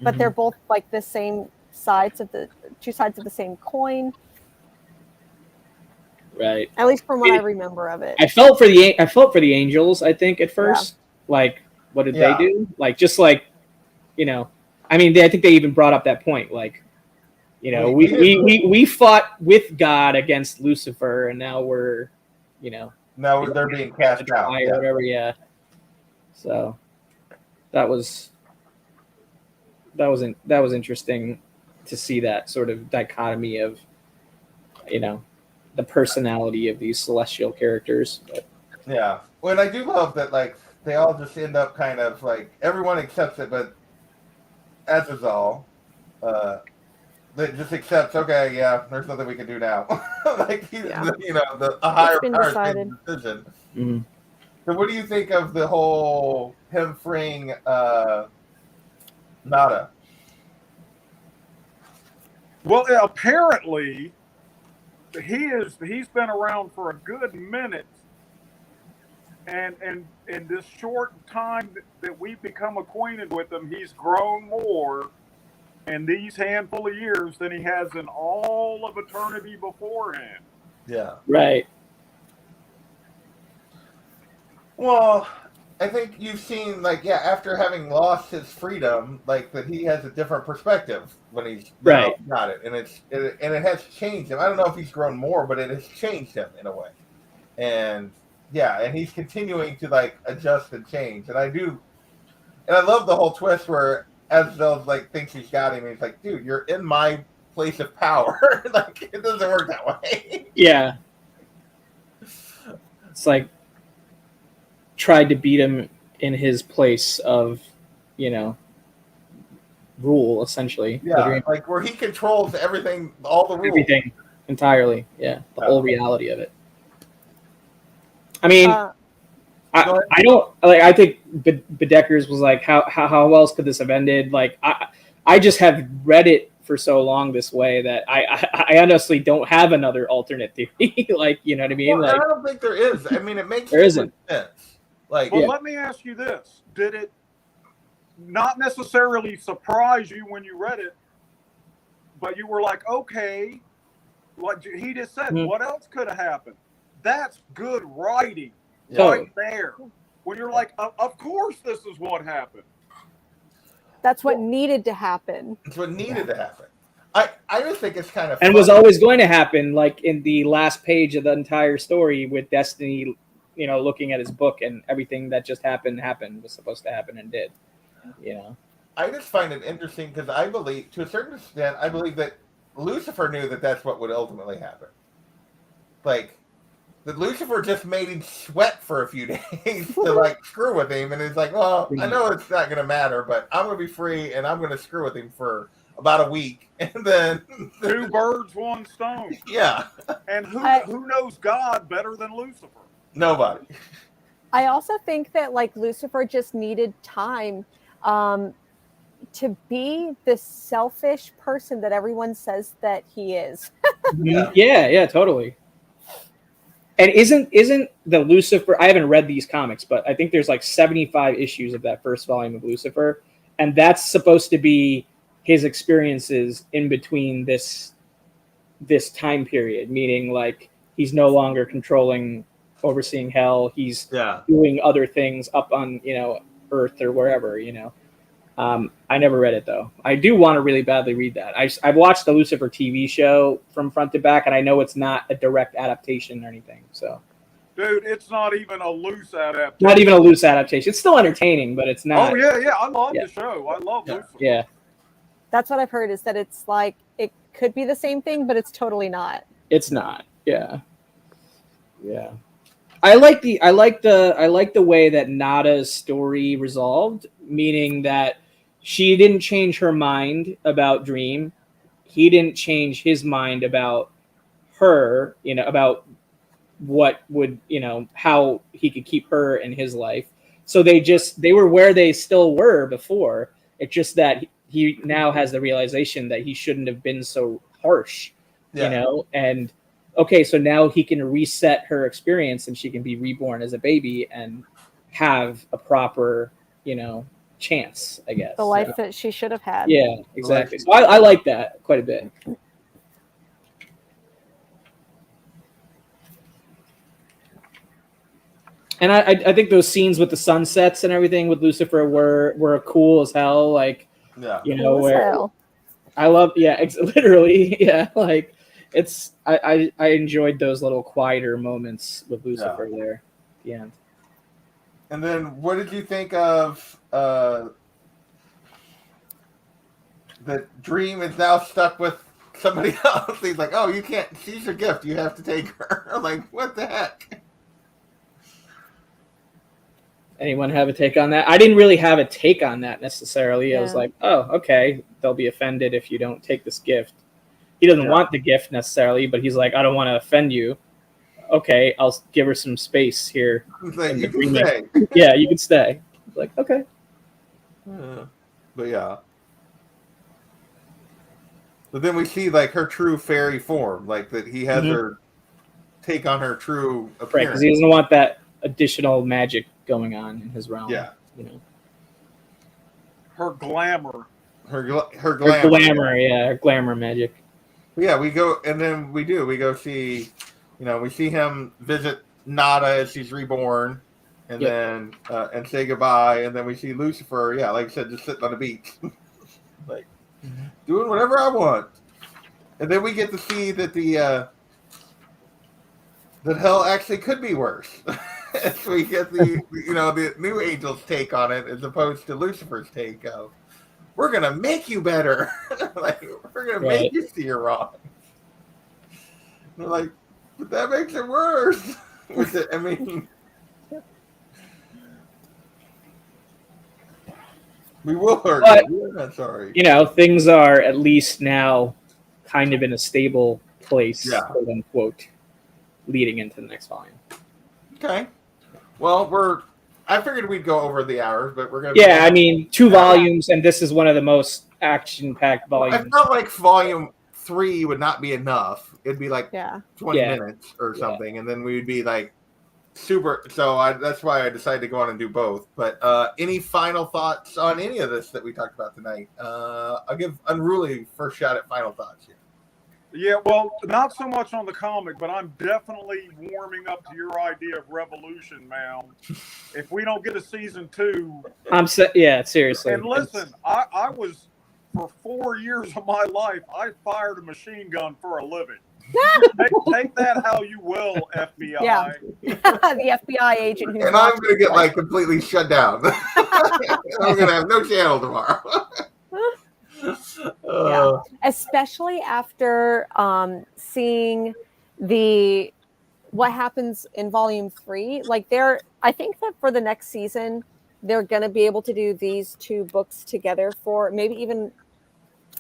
but they're both like the same sides of the 2 sides of the same coin. Right. At least from what I remember of it. I felt for the angels, I think, at first. Yeah. Like, what did they do? Like, just like, you know, I mean, I think they even brought up that point. Like, you know, we fought with God against Lucifer, and now we're, you know, now they're being cast out or whatever. Yeah. So that was interesting to see that sort of dichotomy of, you know, the personality of these celestial characters. But. Yeah. Well, I do love that, like, they all just end up kind of like everyone accepts it, but Azazal, that just accepts, okay, yeah, there's nothing we can do now. Like, you know, a higher power decision. Mm-hmm. So what do you think of the whole him freeing Nada? Well, apparently he's been around for a good minute, and in this short time that we've become acquainted with him, he's grown more in these handful of years than he has in all of eternity beforehand. Yeah. Right. Well, I think you've seen, like, yeah, after having lost his freedom, like, that he has a different perspective when he's now got it, and it has changed him. I don't know if he's grown more, but it has changed him in a way, and yeah, and he's continuing to like adjust and change, and I love the whole twist where Asdell like thinks he's got him, and he's like, dude, you're in my place of power. Like, it doesn't work that way. Yeah, it's like tried to beat him in his place of, rule, essentially. Yeah, like where he controls everything, all the rules. Everything entirely. Yeah, the whole reality of it. I mean, I don't like. I think Bedecker's was like, how else could this have ended? Like, I just have read it for so long this way that I honestly don't have another alternate theory. Like, you know what I mean? Well, like, I don't think there is. I mean, it makes there isn't sense. Like, well, let me ask you this: did it not necessarily surprise you when you read it, but you were like, okay, what he just said, what else could have happened? That's good writing right there. When you're like, of course this is what happened. That's what needed to happen. It's what needed to happen. I just think it's kind of and was always going to happen, like in the last page of the entire story with Destiny, looking at his book and everything that just happened was supposed to happen and did. I just find it interesting because I believe, to a certain extent, I believe that Lucifer knew that that's what would ultimately happen. Like, that Lucifer just made him sweat for a few days to like screw with him, and he's like, well, I know it's not going to matter, but I'm going to be free and I'm going to screw with him for about a week, and then 2 birds, 1 stone. Yeah. And who knows God better than Lucifer? Nobody. I also think that like Lucifer just needed time to be the selfish person that everyone says that he is. Yeah, totally. And isn't the Lucifer? I haven't read these comics, but I think there's like 75 issues of that first volume of Lucifer, and that's supposed to be his experiences in between this time period, meaning like he's no longer overseeing hell. He's doing other things up on Earth or wherever. I never read it though. I do want to really badly read that. I've watched the Lucifer TV show from front to back, and I know it's not a direct adaptation or anything. So, dude, it's not even a loose adaptation. Not even a loose adaptation. It's still entertaining, but it's not. Oh yeah. I love the show. I love Lucifer. Yeah. That's what I've heard, is that it's like it could be the same thing, but it's totally not. It's not. Yeah. Yeah. I like the way that Nada's story resolved, meaning that she didn't change her mind about Dream. He didn't change his mind about her, about what would, how he could keep her in his life. So they were where they still were before. It's just that he now has the realization that he shouldn't have been so harsh, and okay, so now he can reset her experience and she can be reborn as a baby and have a proper, chance, I guess. The life that she should have had. Yeah, exactly. So I like that quite a bit. And I think those scenes with the sunsets and everything with Lucifer were cool as hell. Like, cool where hell. I love, literally, like it's I enjoyed those little quieter moments with Lucifer there at the end. And then, what did you think of the Dream is now stuck with somebody else? He's like, oh, you can't. She's your gift. You have to take her. I'm like, what the heck? Anyone have a take on that? I didn't really have a take on that necessarily. I was like, oh, okay, they'll be offended if you don't take this gift. He doesn't want the gift necessarily, but he's like, I don't want to offend you. Okay, I'll give her some space here. Like, you can stay. Yeah, you can stay. Like, okay. But yeah. But then we see like her true fairy form, like that he has her take on her true appearance. Right, because he doesn't want that additional magic going on in his realm. Yeah. Her glamour. her glamour. Her glamour, yeah, her glamour magic. Yeah, we go, and then we go see, we see him visit Nada as she's reborn, and then and say goodbye, and then we see Lucifer, yeah, like I said, just sitting on the beach, like doing whatever I want, and then we get to see that that hell actually could be worse. So we get the new angel's take on it as opposed to Lucifer's take of, we're gonna make you better, like we're gonna make you see you're wrong. They're like, but that makes it worse. I mean, we will hurt you. We're not sorry. Things are at least now kind of in a stable place, quote unquote, leading into the next volume. Okay. Well, I figured we'd go over the hours, but we're gonna. Yeah, I mean, 2 volumes, and this is one of the most action-packed volumes. I felt like volume 3 would not be enough. It'd be like 20 minutes or something, and then we'd be like super. So that's why I decided to go on and do both. But any final thoughts on any of this that we talked about tonight? I'll give Unruly first shot at final thoughts here. Yeah, well, not so much on the comic, but I'm definitely warming up to your idea of Revolution, man. If we don't get a season 2, seriously. And listen, I was, for 4 years of my life, I fired a machine gun for a living. Take that how you will, FBI. Yeah. The FBI agent who's. And I'm going to get completely shut down. I'm going to have no channel tomorrow. Yeah, especially after seeing what happens in volume 3. I think that for the next season they're going to be able to do these 2 books together for maybe even,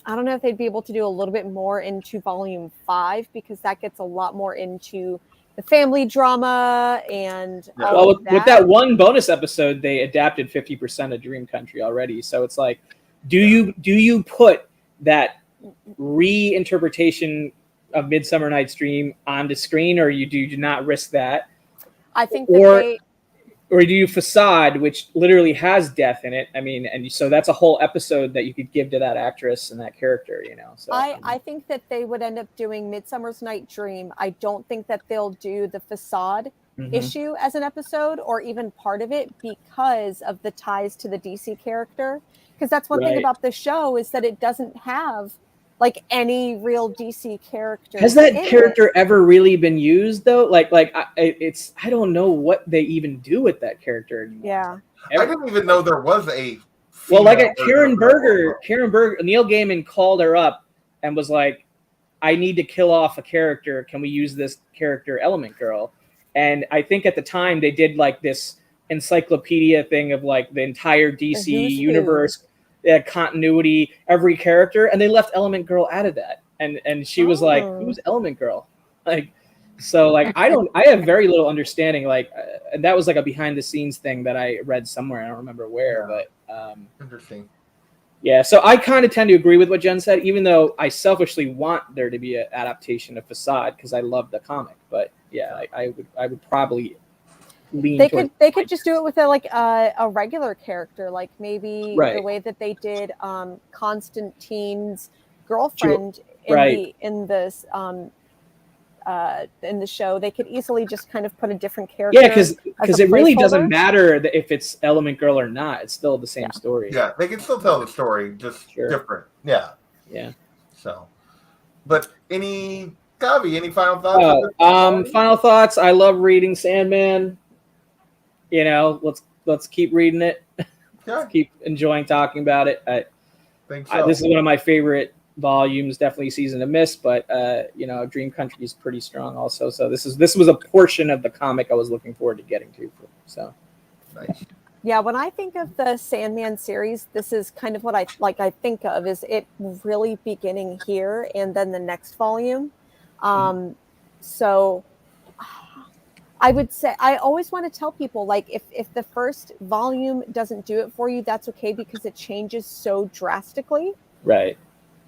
I don't know if they'd be able to do a little bit more into volume 5, because that gets a lot more into the family drama and all of that. With that one bonus episode, they adapted 50% of Dream Country already, so it's like, do you put that reinterpretation of Midsummer Night's Dream on the screen, or do you not risk that? I think that or do you Facade, which literally has death in it? I mean, and so that's a whole episode that you could give to that actress and that character, So I think that they would end up doing Midsummer's Night Dream. I don't think that they'll do the Facade issue as an episode or even part of it because of the ties to the DC character. Because that's one thing about the show, is that it doesn't have any real DC character. Has that character ever really been used though? I don't know what they even do with that character anymore. Yeah, I didn't even know there was a. Karen Berger, Neil Gaiman called her up and was like, "I need to kill off a character. Can we use this character, Element Girl?" And I think at the time they did this encyclopedia thing of the entire DC universe. Continuity, every character, and they left Element Girl out of that, and she was like, who's Element Girl? I have very little understanding, and that was a behind the scenes thing that I read somewhere, I don't remember where, but interesting. Yeah, so I kind of tend to agree with what Jen said, even though I selfishly want there to be an adaptation of Facade because I love the comic, but yeah, I would probably they could just do it with a regular character, maybe the way that they did Constantine's girlfriend in the show. They could easily just kind of put a different character. Yeah, because it really doesn't matter if it's Element Girl or not. It's still the same story. Yeah, they can still tell the story, just different. Yeah. Yeah. So, but any final thoughts? Final thoughts. I love reading Sandman. Let's keep reading it. Let's keep enjoying talking about it. I think so. This is one of my favorite volumes, definitely Season of Mist, but Dream Country is pretty strong also. So this was a portion of the comic I was looking forward to getting to. So nice. Yeah, when I think of the Sandman series, this is kind of what I think of is it really beginning here and then the next volume. So I would say, I always want to tell people, if the first volume doesn't do it for you, that's okay, because it changes so drastically. Right.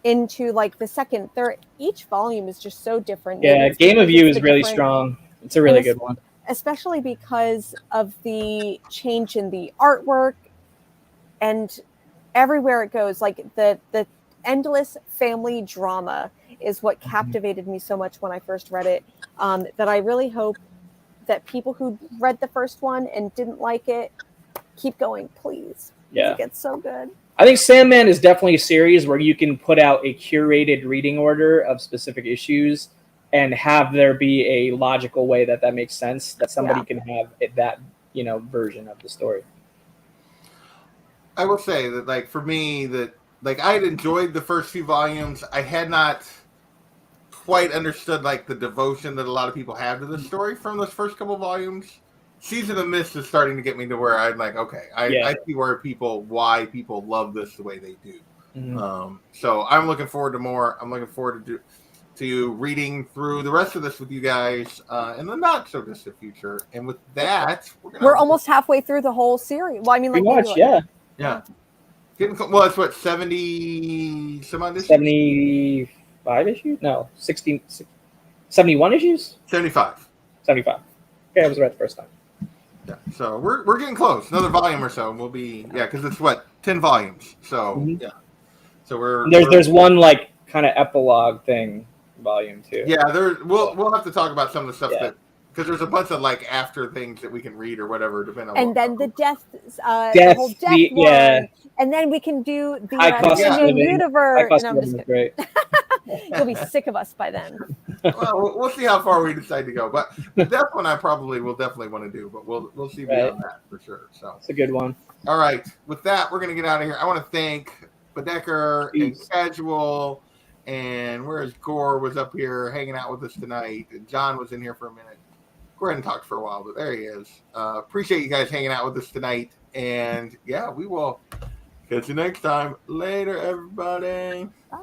Into the second, third, each volume is just so different. Yeah, Game of You is really strong. It's a really good one. Especially because of the change in the artwork and everywhere it goes, like the endless family drama is what captivated me so much when I first read it, that I really hope that people who read the first one and didn't like it keep going, please. Yeah, it gets so good. I think Sandman is definitely a series where you can put out a curated reading order of specific issues and have there be a logical way that makes sense, that somebody can have that, version of the story. I will say that, like, for me, that, like, I had enjoyed the first few volumes. I had not quite understood, like, the devotion that a lot of people have to the story from those first couple volumes. Season of Mist is starting to get me to where I'm like, okay, I see why people love this the way they do. Mm-hmm. So I'm looking forward to more. I'm looking forward to reading through the rest of this with you guys in the not so distant future. And with that, we're almost halfway through the whole series. Well, I mean, like, yeah. Well, it's what, 70 some odd issues? 75 issues? No, 71 issues? 75. 75. Okay, I was right the first time. Yeah, so we're getting close. Another volume or so, and we'll be because it's what, 10 volumes. So yeah, so there's one like kind of epilogue thing, volume 2. Yeah, we'll have to talk about some of the stuff that, because there's a bunch of like after things that we can read or whatever, depending on. And then the the whole death one, and then we can do the Sandman universe. And I'm just great. You'll be sick of us by then. Well, we'll see how far we decide to go, but the death one I probably will definitely want to do, but we'll see beyond that for sure. So it's a good one. All right, with that, we're gonna get out of here. I want to thank Bedecker and Casual. And whereas Gore was up here hanging out with us tonight, and John was in here for a minute. Go ahead and talk for a while, but there he is. Appreciate you guys hanging out with us tonight. And yeah, we will catch you next time. Later, everybody. Bye.